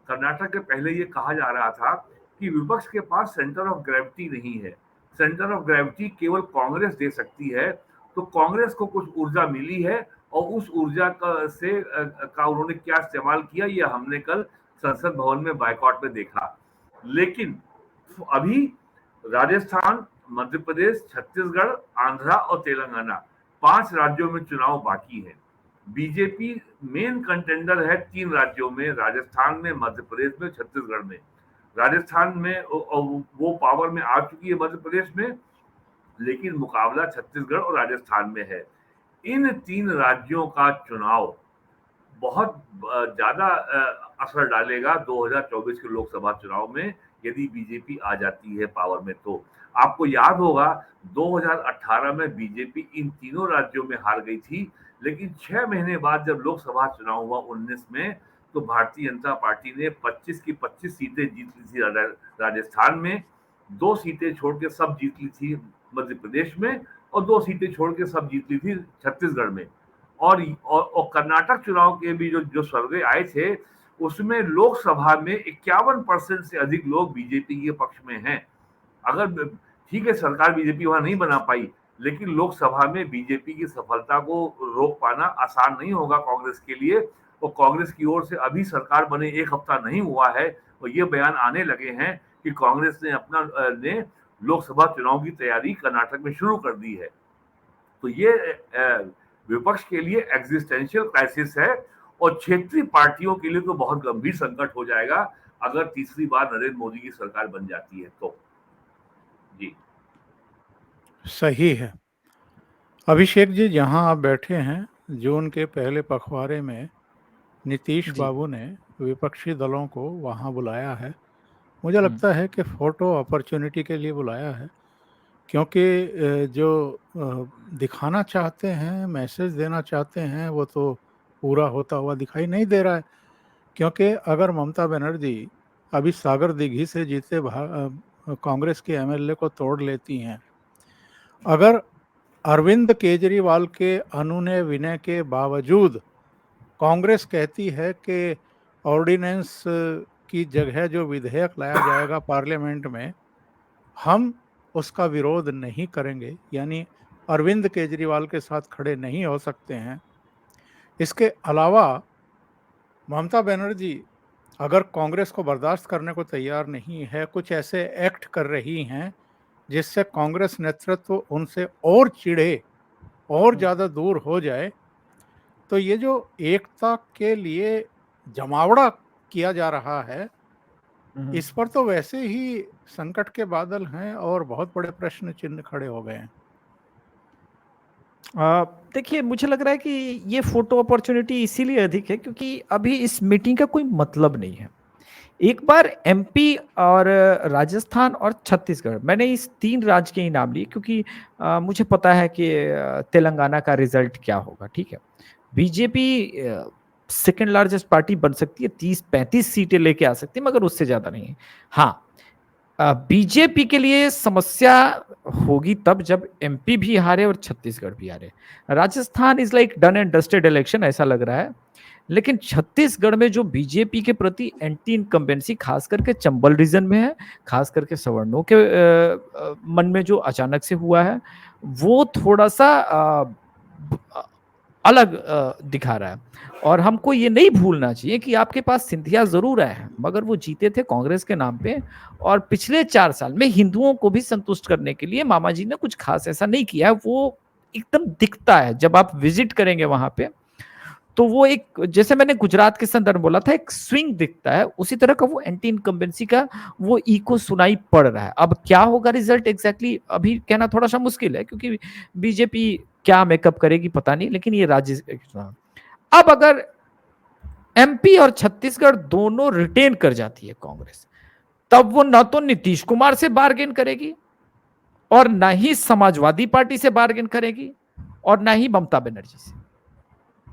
कर्नाटक के पहले ये कहा जा रहा था कि विपक्ष के पास सेंटर ऑफ ग्रेविटी नहीं है, सेंटर ऑफ ग्रेविटी केवल कांग्रेस दे सकती है। तो कांग्रेस को कुछ ऊर्जा मिली है और उस ऊर्जा का उन्होंने क्या इस्तेमाल किया, ये हमने कल संसद भवन में बायकॉट में देखा। लेकिन अभी राजस्थान, मध्य प्रदेश, छत्तीसगढ़, आंध्रा और तेलंगाना 5 राज्यों में चुनाव बाकी है। बीजेपी मेन कंटेंडर है 3 राज्यों में, राजस्थान में, मध्य प्रदेश में, छत्तीसगढ़ में। राजस्थान में वो पावर में आ चुकी है मध्य प्रदेश में, लेकिन मुकाबला छत्तीसगढ़ और राजस्थान में है। इन 3 राज्यों का चुनाव बहुत ज्यादा असर डालेगा 2024 के लोकसभा चुनाव में यदि बीजेपी आ जाती है पावर में। तो आपको याद होगा 2018 में बीजेपी इन तीनों राज्यों में हार गई थी, लेकिन 6 महीने बाद जब लोकसभा चुनाव हुआ 19 में, तो भारतीय जनता पार्टी ने 25 की 25 सीटें जीत ली थी राजस्थान में, 2 सीटें छोड़ के सब जीत ली थी मध्य प्रदेश में, और 2 सीटें छोड़ के सब जीत ली थी छत्तीसगढ़ में। और कर्नाटक चुनाव के भी जो सर्वे आए थे, उसमें लोकसभा में 51% से अधिक लोग बीजेपी के पक्ष में हैं। अगर ठीक है सरकार बीजेपी वहां नहीं बना पाई, लेकिन लोकसभा में बीजेपी की सफलता को रोक पाना आसान नहीं होगा कांग्रेस के लिए। और कांग्रेस की ओर से अभी सरकार बने 1 हफ्ता नहीं हुआ है और ये बयान आने लगे हैं कि कांग्रेस ने लोकसभा चुनाव की तैयारी कर्नाटक में शुरू कर दी है। तो ये विपक्ष के लिए एग्जिस्टेंशियल क्राइसिस है और क्षेत्रीय पार्टियों के लिए तो बहुत गंभीर संकट हो जाएगा अगर तीसरी बार नरेंद्र मोदी की सरकार बन जाती है तो। जी सही है। अभिषेक जी, जहां आप बैठे हैं, जून के पहले पखवाड़े में नीतीश बाबू ने विपक्षी दलों को वहां बुलाया है। मुझे लगता है कि फोटो अपॉर्चुनिटी के लिए बुलाया है, क्योंकि जो दिखाना चाहते हैं, मैसेज देना चाहते हैं, वो तो पूरा होता हुआ दिखाई नहीं दे रहा है। क्योंकि अगर ममता बनर्जी अभी सागर दिघी से जीते कांग्रेस के एमएलए को तोड़ लेती हैं, अगर अरविंद केजरीवाल के अनुनय विनय के बावजूद कांग्रेस कहती है कि ऑर्डिनेंस की जगह जो विधेयक लाया जाएगा पार्लियामेंट में, हम उसका विरोध नहीं करेंगे, यानी अरविंद केजरीवाल के साथ खड़े नहीं हो सकते हैं। इसके अलावा ममता बनर्जी अगर कांग्रेस को बर्दाश्त करने को तैयार नहीं है, कुछ ऐसे एक्ट कर रही हैं जिससे कांग्रेस नेतृत्व उनसे और चिढ़े और ज़्यादा दूर हो जाए, तो ये जो एकता के लिए जमावड़ा किया जा रहा है, इस पर तो वैसे ही संकट के बादल हैं और बहुत बड़े प्रश्न चिन्ह खड़े हो गए हैं। देखिए, मुझे लग रहा है कि ये फोटो अपॉर्चुनिटी इसीलिए अधिक है क्योंकि अभी इस मीटिंग का कोई मतलब नहीं है। एक बार एमपी और राजस्थान और छत्तीसगढ़, मैंने इस 3 राज्य के ही नाम लिए क्योंकि मुझे पता है कि तेलंगाना का रिजल्ट क्या होगा। ठीक है, बीजेपी सेकेंड लार्जेस्ट पार्टी बन सकती है, 30-35 सीटें लेके आ सकती है, मगर उससे ज्यादा नहीं है। हाँ, बीजेपी के लिए समस्या होगी तब जब एमपी भी हारे और छत्तीसगढ़ भी हारे। Rajasthan is like done and dusted election ऐसा लग रहा है, लेकिन छत्तीसगढ़ में जो बीजेपी के प्रति एंटी इनकम्बेंसी खास करके चंबल रीजन में है, खास करके सवर्णों के मन में जो अचानक से हुआ है, वो थोड़ा सा अलग दिखा रहा है। और हमको ये नहीं भूलना चाहिए कि आपके पास सिंधिया जरूर आए हैं, मगर वो जीते थे कांग्रेस के नाम पे, और पिछले 4 साल में हिंदुओं को भी संतुष्ट करने के लिए मामा जी ने कुछ खास ऐसा नहीं किया। वो एकदम दिखता है जब आप विजिट करेंगे वहां पे, तो वो एक, जैसे मैंने गुजरात के संदर्भ बोला था, एक स्विंग दिखता है, उसी तरह का वो एंटी इनकम्बेंसी का वो इको सुनाई पड़ रहा है। अब क्या होगा रिजल्ट एग्जैक्टली अभी कहना थोड़ा सा मुश्किल है क्योंकि बीजेपी क्या मेकअप करेगी पता नहीं, लेकिन ये राज्य। अब अगर एमपी और छत्तीसगढ़ दोनों रिटेन कर जाती है कांग्रेस, तब वो ना तो नीतीश कुमार से बार्गेन करेगी और ना ही समाजवादी पार्टी से बार्गेन करेगी और ना ही ममता बनर्जी से।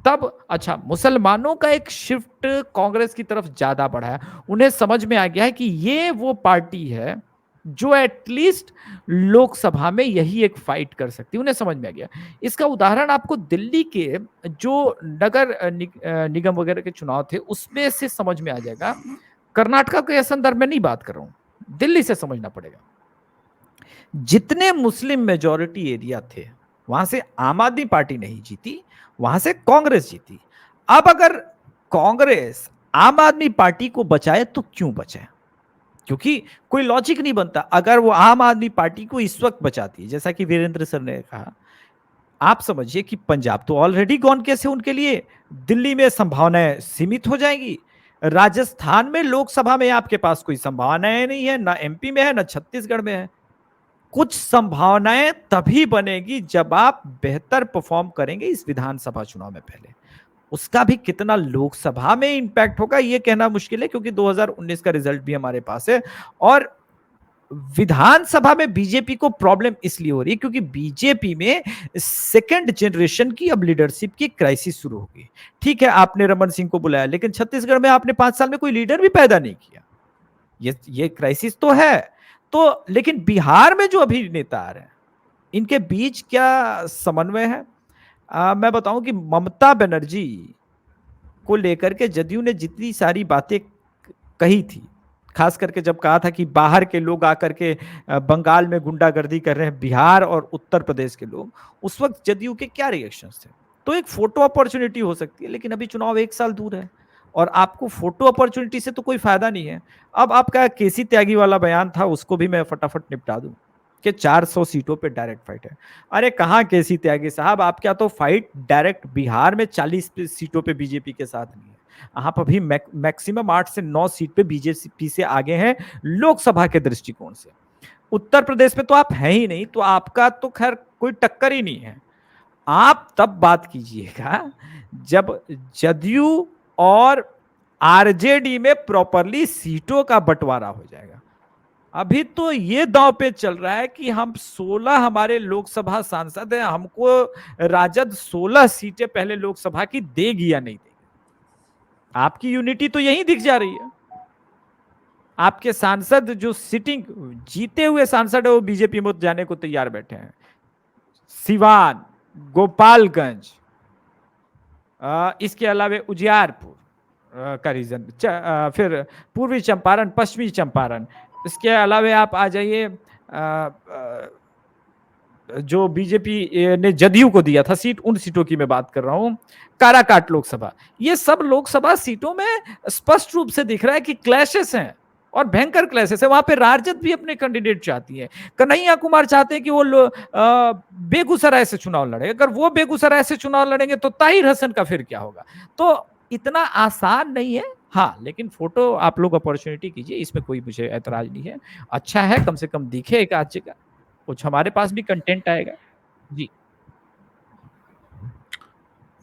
तब अच्छा, मुसलमानों का एक शिफ्ट कांग्रेस की तरफ ज्यादा बढ़ा है। उन्हें समझ में आ गया है कि ये वो पार्टी है जो एटलीस्ट लोकसभा में यही एक फाइट कर सकती है, उन्हें समझ में आ गया। इसका उदाहरण आपको दिल्ली के जो नगर निगम वगैरह के चुनाव थे उसमें से समझ में आ जाएगा। कर्नाटका के संदर्भ में नहीं बात कर रहा हूं, दिल्ली से समझना पड़ेगा। जितने मुस्लिम मेजॉरिटी एरिया थे वहां से आम आदमी पार्टी नहीं जीती, वहां से कांग्रेस जीती। अब अगर कांग्रेस आम आदमी पार्टी को बचाए तो क्यों बचाए, क्योंकि कोई लॉजिक नहीं बनता। अगर वो आम आदमी पार्टी को इस वक्त बचाती है, जैसा कि वीरेंद्र सर ने कहा, आप समझिए कि पंजाब तो ऑलरेडी गॉन केस है उनके लिए, दिल्ली में संभावनाएं सीमित हो जाएंगी, राजस्थान में लोकसभा में आपके पास कोई संभावनाएं नहीं है, ना एमपी में है ना छत्तीसगढ़ में है। कुछ संभावनाएं तभी बनेगी जब आप बेहतर परफॉर्म करेंगे इस विधानसभा चुनाव में पहले, उसका भी कितना लोकसभा में इंपैक्ट होगा ये कहना मुश्किल है, क्योंकि 2019 का रिजल्ट भी हमारे पास है। और विधानसभा में बीजेपी को प्रॉब्लम इसलिए हो रही है क्योंकि बीजेपी में सेकंड जनरेशन की अब लीडरशिप की क्राइसिस शुरू हो गई। ठीक है, आपने रमन सिंह को बुलाया, लेकिन छत्तीसगढ़ में आपने 5 साल में कोई लीडर भी पैदा नहीं किया। ये क्राइसिस तो है। तो लेकिन बिहार में जो अभी नेता आ रहे हैं, इनके बीच क्या समन्वय है? मैं बताऊं कि ममता बनर्जी को लेकर के जदयू ने जितनी सारी बातें कही थी, खास करके जब कहा था कि बाहर के लोग आकर के बंगाल में गुंडागर्दी कर रहे हैं, बिहार और उत्तर प्रदेश के लोग, उस वक्त जदयू के क्या रिएक्शंस थे? तो एक फोटो अपॉर्चुनिटी हो सकती है, लेकिन अभी चुनाव 1 साल दूर है और आपको फोटो अपॉर्चुनिटी से तो कोई फायदा नहीं है। अब आपका केसी त्यागी वाला बयान था, उसको भी मैं फटाफट निपटा दूं कि 400 सीटों पे डायरेक्ट फाइट है। अरे कहां केसी त्यागी साहब, आपका तो फाइट डायरेक्ट बिहार में 40 सीटों पे बीजेपी के साथ नहीं है। आप अभी मैक्सिमम 8 से 9 सीट पे बीजेपी से आगे हैं लोकसभा के दृष्टिकोण से। उत्तर प्रदेश में तो आप हैं ही नहीं, तो आपका तो खैर कोई टक्कर ही नहीं है। आप तब बात कीजिएगा जब जदयू और आरजेडी में प्रॉपरली सीटों का बंटवारा हो जाएगा। अभी तो ये दांव पे चल रहा है कि हम 16 हमारे लोकसभा सांसद हैं, हमको राजद 16 सीटें पहले लोकसभा की देगी या नहीं देगी। आपकी यूनिटी तो यही दिख जा रही है। आपके सांसद जो सिटिंग जीते हुए सांसद है वो बीजेपी में जाने को तैयार बैठे हैं। सिवान, गोपालगंज, इसके अलावा उजियारपुर का रीजन, फिर पूर्वी चंपारण, पश्चिमी चंपारण, इसके अलावा आप आ जाइए जो बीजेपी ने जदयू को दिया था सीट, उन सीटों की मैं बात कर रहा हूं, काराकाट लोकसभा। ये सब लोकसभा सीटों में स्पष्ट रूप से दिख रहा है कि क्लैशेस हैं और भयंकर क्लैशेस है। वहां पे राजद भी अपने कैंडिडेट चाहती है। कन्हैया कुमार चाहते हैं कि वो बेगूसराय से चुनाव लड़े। अगर वो बेगूसराय से चुनाव लड़ेंगे तो ताहिर हसन का फिर क्या होगा? तो इतना आसान नहीं है। हाँ, लेकिन फोटो आप लोग अपॉर्चुनिटी कीजिए, इसमें कोई मुझे ऐतराज नहीं है। अच्छा है, कम से कम दिखे एक आध जगह, कुछ हमारे पास भी कंटेंट आएगा। जी,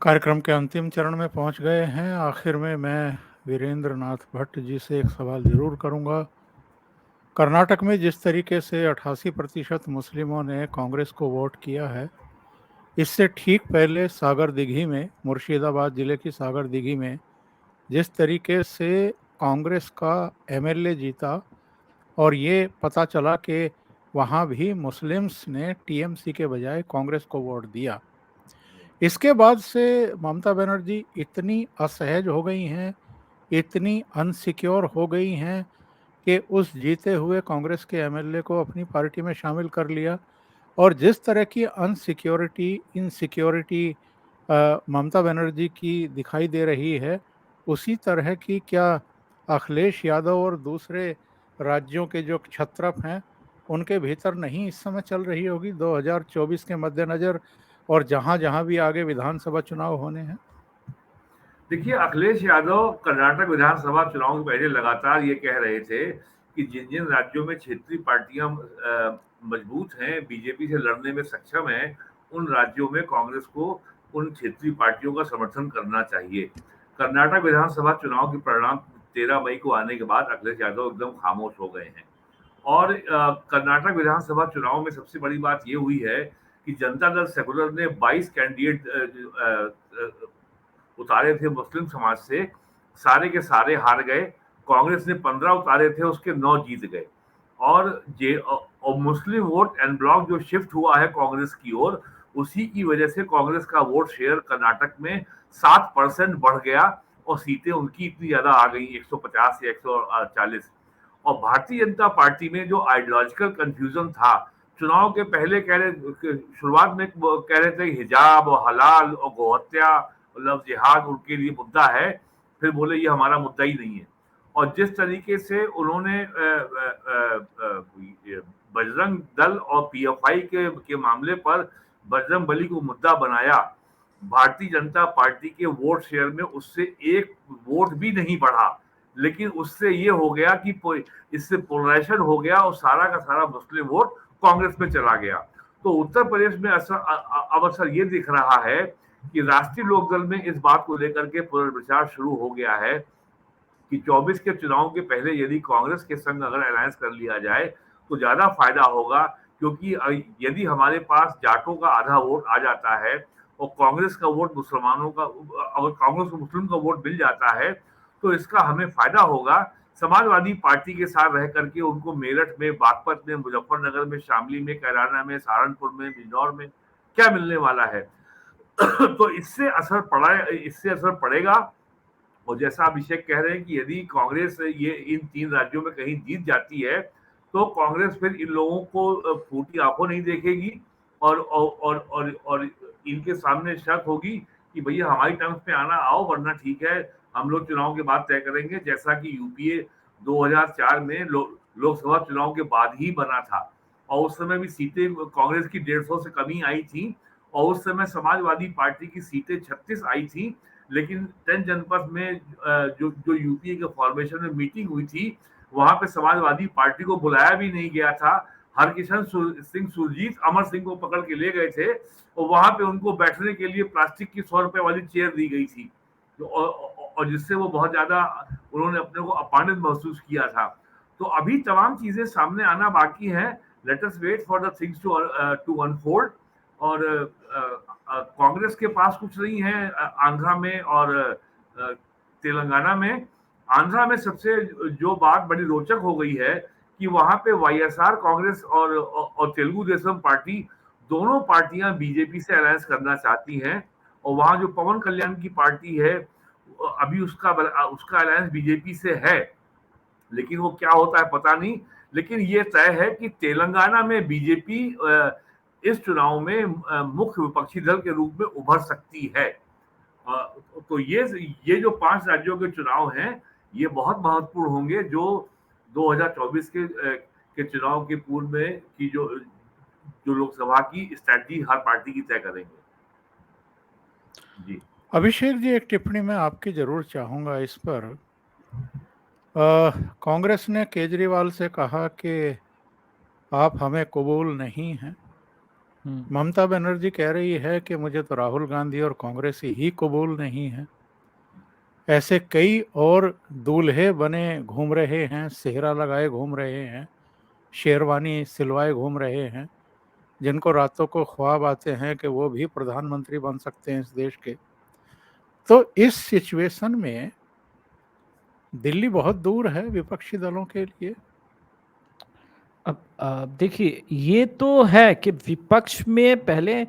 कार्यक्रम के अंतिम चरण में पहुंच गए हैं। आखिर में मैं वीरेंद्र नाथ भट्ट जी से एक सवाल जरूर करूंगा। कर्नाटक में जिस तरीके से 88% मुस्लिमों ने कांग्रेस को वोट किया है, इससे ठीक पहले सागर दिघी में, मुर्शिदाबाद जिले की सागर दिघी में जिस तरीके से कांग्रेस का एमएलए जीता और ये पता चला कि वहाँ भी मुस्लिम्स ने टीएमसी के बजाय कांग्रेस को वोट दिया, इसके बाद से ममता बनर्जी इतनी असहज हो गई हैं, इतनी अनसिक्योर हो गई हैं कि उस जीते हुए कांग्रेस के एमएलए को अपनी पार्टी में शामिल कर लिया। और जिस तरह की अनसिक्योरिटी, इनसिक्योरिटी ममता बनर्जी की दिखाई दे रही है, उसी तरह की क्या अखिलेश यादव और दूसरे राज्यों के जो क्षत्रप हैं उनके भीतर नहीं इस समय चल रही होगी 2024 के मद्देनज़र और जहाँ जहाँ भी आगे विधानसभा चुनाव होने हैं? देखिए, अखिलेश यादव कर्नाटक विधानसभा चुनाव के पहले लगातार ये कह रहे थे कि जिन जिन राज्यों में क्षेत्रीय पार्टियां मजबूत हैं, बीजेपी से लड़ने में सक्षम हैं, उन राज्यों में कांग्रेस को उन क्षेत्रीय पार्टियों का समर्थन करना चाहिए। कर्नाटक विधानसभा चुनाव के परिणाम 13 मई को आने के बाद अखिलेश यादव एकदम खामोश हो गए हैं। और कर्नाटक विधानसभा चुनाव में सबसे बड़ी बात ये हुई है कि जनता दल सेकुलर ने 22 कैंडिडेट उतारे थे मुस्लिम समाज से, सारे के सारे हार गए। कांग्रेस ने 15 उतारे थे, उसके 9 जीत गए। और मुस्लिम वोट एन ब्लॉक जो शिफ्ट हुआ है कांग्रेस की ओर, उसी की वजह से कांग्रेस का वोट शेयर कर्नाटक में 7% बढ़ गया और सीटें उनकी इतनी ज्यादा आ गई 150 से 140। और भारतीय जनता पार्टी में जो आइडियोलॉजिकल कंफ्यूजन था, चुनाव के पहले शुरुआत में कह रहे थे हिजाब और हलाल और गोहत्या लफ्ज जिहाद उनके लिए मुद्दा है, फिर बोले ये हमारा मुद्दा ही नहीं है। और जिस तरीके से उन्होंने बजरंग दल और पीएफआई के मामले पर बजरंग बली को मुद्दा बनाया, भारतीय जनता पार्टी के वोट शेयर में उससे एक वोट भी नहीं बढ़ा, लेकिन उससे ये हो गया कि इससे पोलराइजेशन हो गया और सारा का सारा मुस्लिम वोट कांग्रेस में चला गया। तो उत्तर प्रदेश में अब असर ये दिख रहा है कि राष्ट्रीय लोकदल में इस बात को लेकर के पुनर्विचार शुरू हो गया है कि 24 के चुनाव के पहले यदि कांग्रेस के संग अगर अलायंस कर लिया जाए तो ज्यादा फायदा होगा, क्योंकि यदि हमारे पास जाटों का आधा वोट आ जाता है और कांग्रेस का वोट मुसलमानों का, अगर कांग्रेस को मुस्लिम का वोट मिल जाता है तो इसका हमें फायदा होगा। समाजवादी पार्टी के साथ रह करके उनको मेरठ में, बागपत में, मुजफ्फरनगर में, शामली में, कैराना में, सहारनपुर में, बिजनौर में क्या मिलने वाला है? तो इससे असर पड़ेगा। और जैसा अभिषेक कह रहे हैं कि यदि कांग्रेस ये इन 3 राज्यों में कहीं जीत जाती है तो कांग्रेस फिर इन लोगों को फूटी आंखों नहीं देखेगी और इनके सामने शर्त होगी कि भैया हमारी टर्म्स पे आना आओ, वरना ठीक है हम लोग चुनाव के बाद तय करेंगे, जैसा कि यूपीए 2004 में लोकसभा चुनाव के बाद ही बना था। और उस समय भी सीटें कांग्रेस की 150 से कमी आई थी और उस समय समाजवादी पार्टी की सीटें 36 आई थी। लेकिन 10 जनपद में जो यूपीए के फॉर्मेशन में मीटिंग हुई थी, वहां पे समाजवादी पार्टी को बुलाया भी नहीं गया था। हरकिशन सिंह सुरजीत अमर सिंह को पकड़ के ले गए थे और वहां पे उनको बैठने के लिए प्लास्टिक की 100 रुपए वाली चेयर दी गई थी, और जिससे वो बहुत ज्यादा उन्होंने अपने को अपमानित महसूस किया था। तो अभी तमाम चीजें सामने आना बाकी है। Let us wait for the things to unfold. और कांग्रेस के पास कुछ नहीं है आंध्रा में और तेलंगाना में। आंध्रा में सबसे जो बात बड़ी रोचक हो गई है कि वहां पे वाईएसआर कांग्रेस और तेलुगु देशम पार्टी, दोनों पार्टियां बीजेपी से अलायंस करना चाहती हैं। और वहां जो पवन कल्याण की पार्टी है अभी उसका अलायंस बीजेपी से है, लेकिन वो क्या होता है पता नहीं। लेकिन ये तय है कि तेलंगाना में बीजेपी इस चुनाव में मुख्य विपक्षी दल के रूप में उभर सकती है। तो ये जो 5 राज्यों के चुनाव हैं ये बहुत महत्वपूर्ण होंगे, जो 2024 के चुनाव के पूर्व में की जो लोकसभा की स्ट्रैटेजी हर पार्टी की तय करेंगे। जी अभिषेक जी, एक टिप्पणी मैं आपकी जरूर चाहूंगा इस पर। कांग्रेस ने केजरीवाल से कहा कि आप हमें कबूल नहीं हैं। ममता बनर्जी कह रही है कि मुझे तो राहुल गांधी और कांग्रेस ही कबूल नहीं है। ऐसे कई और दूल्हे बने घूम रहे हैं, सेहरा लगाए घूम रहे हैं, शेरवानी सिलवाए घूम रहे हैं, जिनको रातों को ख्वाब आते हैं कि वो भी प्रधानमंत्री बन सकते हैं इस देश के। तो इस सिचुएशन में दिल्ली बहुत दूर है विपक्षी दलों के लिए। अब देखिए, ये तो है कि विपक्ष में पहले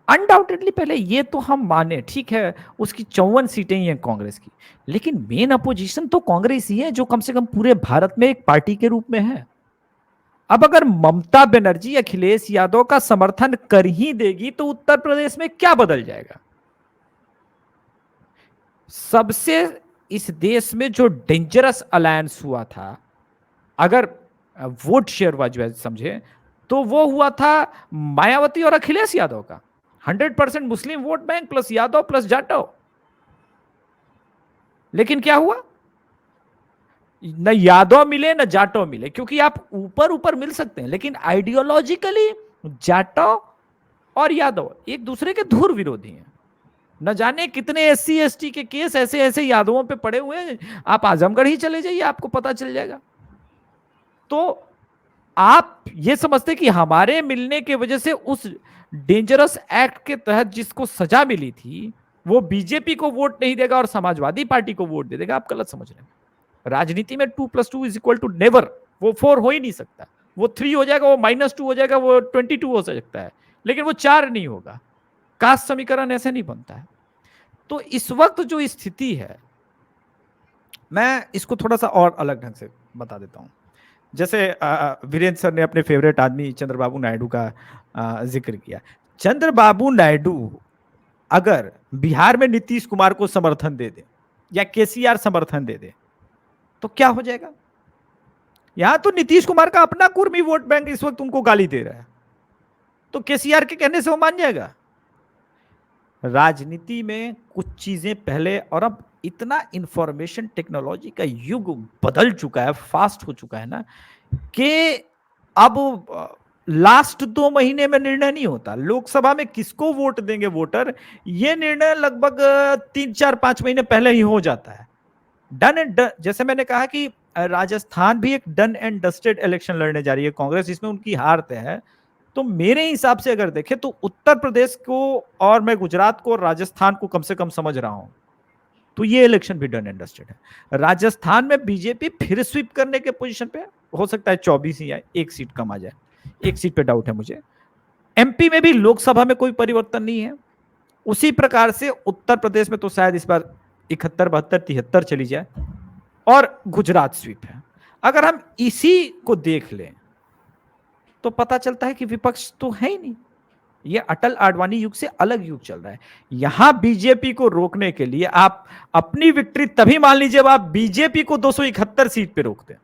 अनडाउटेडली पहले ये तो हम माने, ठीक है, उसकी 54 सीटें ही हैं कांग्रेस की, लेकिन मेन अपोजिशन तो कांग्रेस ही है जो कम से कम पूरे भारत में एक पार्टी के रूप में है। अब अगर ममता बनर्जी अखिलेश यादव का समर्थन कर ही देगी तो उत्तर प्रदेश में क्या बदल जाएगा? सबसे इस देश में जो डेंजरस अलायंस हुआ था, अगर वोट शेयर वाइज समझे, तो वो हुआ था मायावती और अखिलेश यादव का। 100% Muslim vote bank plus Yadav plus Jatav. लेकिन क्या हुआ? न यादव मिले न जाटव मिले, क्योंकि आप ऊपर ऊपर मिल सकते हैं लेकिन आइडियोलॉजिकली जाटव और यादव एक दूसरे के धुर विरोधी हैं। न जाने कितने SC ST के केस ऐसे ऐसे यादवों पे पड़े हुए हैं, आप आजमगढ़ ही चले जाइए आपको पता चल जाएगा। तो आप ये समझते कि हमारे मिलने की वजह से उस डेंजरस एक्ट के तहत जिसको सजा मिली थी वो बीजेपी को वोट नहीं देगा और समाजवादी पार्टी को वोट दे देगा? आप गलत समझ रहे हैं। राजनीति में 2 + 2 = नेवर। वो 4 हो ही नहीं सकता, वो 3 हो जाएगा, वो -2 हो जाएगा, वो 22 हो सकता है, लेकिन वो 4 नहीं होगा। कास्ट समीकरण ऐसे नहीं बनता है। तो इस वक्त जो स्थिति है, मैं इसको थोड़ा सा और अलग ढंग से बता देता हूं। जैसे वीरेंद्र सर ने अपने फेवरेट आदमी चंद्रबाबू नायडू का जिक्र किया। चंद्रबाबू नायडू अगर बिहार में नीतीश कुमार को समर्थन दे दे या केसीआर समर्थन दे दे तो क्या हो जाएगा? यहां तो नीतीश कुमार का अपना कुर्मी वोट बैंक इस वक्त उनको गाली दे रहा है, तो केसीआर के कहने से वो मान जाएगा? राजनीति में कुछ चीजें पहले, और अब इतना इंफॉर्मेशन टेक्नोलॉजी का युग बदल चुका है, फास्ट हो चुका है ना, कि अब लास्ट 2 महीने में निर्णय नहीं होता। लोकसभा में किसको वोट देंगे वोटर, ये निर्णय लगभग 3-4-5 महीने पहले ही हो जाता है। डन एंड जैसे मैंने कहा कि राजस्थान भी एक डन एंड डस्टेड इलेक्शन लड़ने जा रही है कांग्रेस, इसमें उनकी हार तय है। तो मेरे हिसाब से अगर देखें तो उत्तर प्रदेश को और मैं गुजरात को और राजस्थान को कम से कम समझ रहा हूं, तो ये इलेक्शन भी डन एंड डस्टेड है। राजस्थान में बीजेपी फिर स्वीप करने के पोजीशन पे हो सकता है 24 ही आए, 1 सीट कम आ जाए, 1 सीट पे डाउट है मुझे। एमपी में भी लोकसभा में कोई परिवर्तन नहीं है। उसी प्रकार से उत्तर प्रदेश में तो शायद इस बार 71, 72, 73 चली जाए और गुजरात स्वीप है। अगर हम इसी को देख लें तो पता चलता है कि विपक्ष तो है ही नहीं, ये अटल आडवाणी युग से अलग युग चल रहा है। यहां बीजेपी को रोकने के लिए आप अपनी विक्ट्री तभी मान लीजिए जब आप बीजेपी को 271 सीट पे रोकते हैं,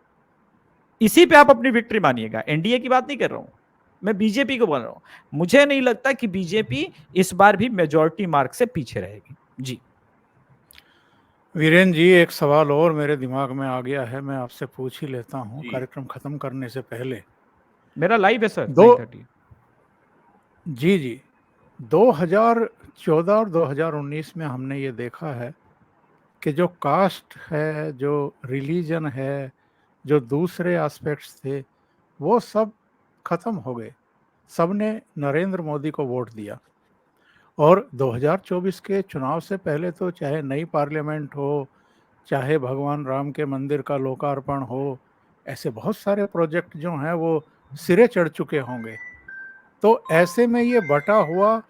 इसी पे आप अपनी विक्ट्री मानिएगा। एनडीए की बात नहीं कर रहा हूं मैं, बीजेपी को बोल रहा हूं। मुझे नहीं लगता कि बीजेपी इस बार भी मेजॉरिटी मार्क से पीछे रहेगी। जी वीरेन जी, एक सवाल और मेरे दिमाग में आ गया है, मैं आपसे पूछ ही लेता हूं जी। कार्यक्रम खत्म करने से पहले। मेरा लाइव है सर 9:30। जी जी, 2014 और 2019 में हमने ये देखा है कि जो कास्ट है, जो रिलीजन है, जो दूसरे एस्पेक्ट्स थे, वो सब खत्म हो गए। सबने नरेंद्र मोदी को वोट दिया। और 2024 के चुनाव से पहले तो चाहे नई पार्लियामेंट हो, चाहे भगवान राम के मंदिर का लोकार्पण हो, ऐसे बहुत सारे प्रोजेक्ट जो हैं वो सिरे चढ़ चुके होंगे। तो ऐसे में ये बटा हुआ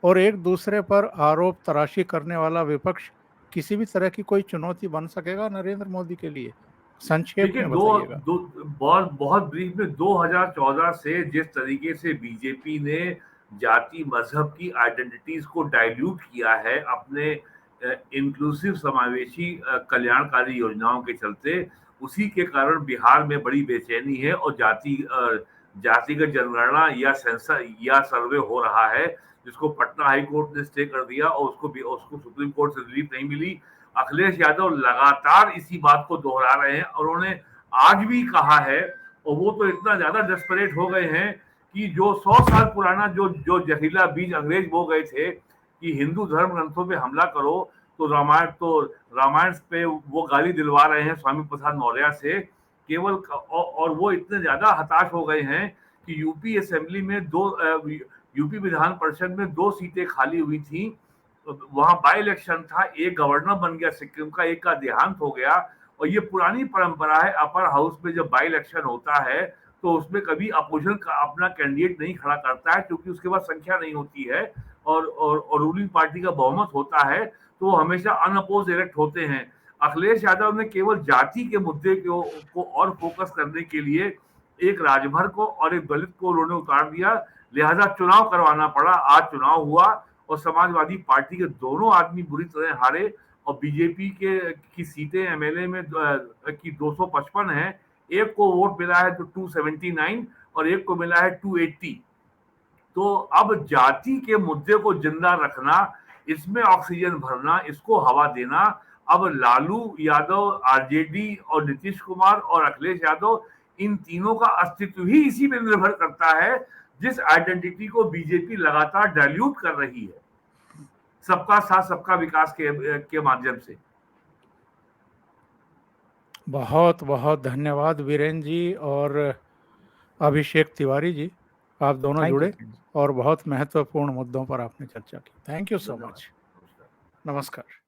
और एक दूसरे पर आरोप तराशी करने वाला विपक्ष किसी भी तरह की कोई चुनौती बन सकेगा नरेंद्र मोदी के लिए? संक्षेप देखिए, में दो बताइएगा। दो बहुत बहुत ब्रीफ में 2014 से जिस तरीके से बीजेपी ने जाति मजहब की आइडेंटिटीज को डाइल्यूट किया है अपने इंक्लूसिव समावेशी कल्याणकारी योजनाओं के चलते, उसी के कारण बिहार में बड़ी बेचैनी है और जातिगत जनगणना या सेंसर या सर्वे हो रहा है, जिसको पटना हाई कोर्ट ने स्टे कर दिया और उसको सुप्रीम कोर्ट से रिलीफ नहीं मिली। अखिलेश यादव लगातार इसी बात को दोहरा रहे हैं और उन्होंने आज भी कहा है, और वो तो इतना ज्यादा डेस्परेट हो गए हैं कि जो 100 साल पुराना जो जहरीला बीज अंग्रेज बो गए थे कि हिंदू धर्म ग्रंथों पे हमला करो, तो रामायण पे वो गाली दिलवा रहे हैं स्वामी प्रसाद मौर्य से केवल। और वो इतने ज्यादा हताश हो गए हैं कि यूपी असेंबली में यूपी विधान परिषद में 2 सीटें खाली हुई थी, वहां बाई इलेक्शन था, एक गवर्नर बन गया सिक्किम का, एक का देहांत हो गया। और ये पुरानी परंपरा है, अपर हाउस में जब बाई इलेक्शन होता है तो उसमें कभी अपोजिशन का अपना कैंडिडेट नहीं खड़ा करता है, क्योंकि उसके पास संख्या नहीं होती है और रूलिंग पार्टी का बहुमत होता है, तो वो हमेशा अनअपोज इलेक्ट होते हैं। अखिलेश यादव ने केवल जाति के मुद्दे को और फोकस करने के लिए एक राजभर को और एक दलित को उन्होंने उतार दिया, लिहाजा चुनाव करवाना पड़ा। आज चुनाव हुआ और समाजवादी पार्टी के दोनों आदमी बुरी तरह हारे और बीजेपी की सीटें एमएलए में की 255 है, एक को वोट मिला है तो 279 और एक को मिला है 280। तो अब जाति के मुद्दे को जिंदा रखना, इसमें ऑक्सीजन भरना, इसको हवा देना, अब लालू यादव, आरजेडी और नीतीश कुमार और अखिलेश यादव, इन तीनों का अस्तित्व ही इसी में निर्भर करता है, जिस आइडेंटिटी को बीजेपी लगातार डाइल्यूट कर रही है सबका साथ सबका विकास के माध्यम से। बहुत बहुत धन्यवाद वीरेन जी और अभिषेक तिवारी जी, आप दोनों जुड़े और बहुत महत्वपूर्ण मुद्दों पर आपने चर्चा की। Thank you so much. नमस्कार।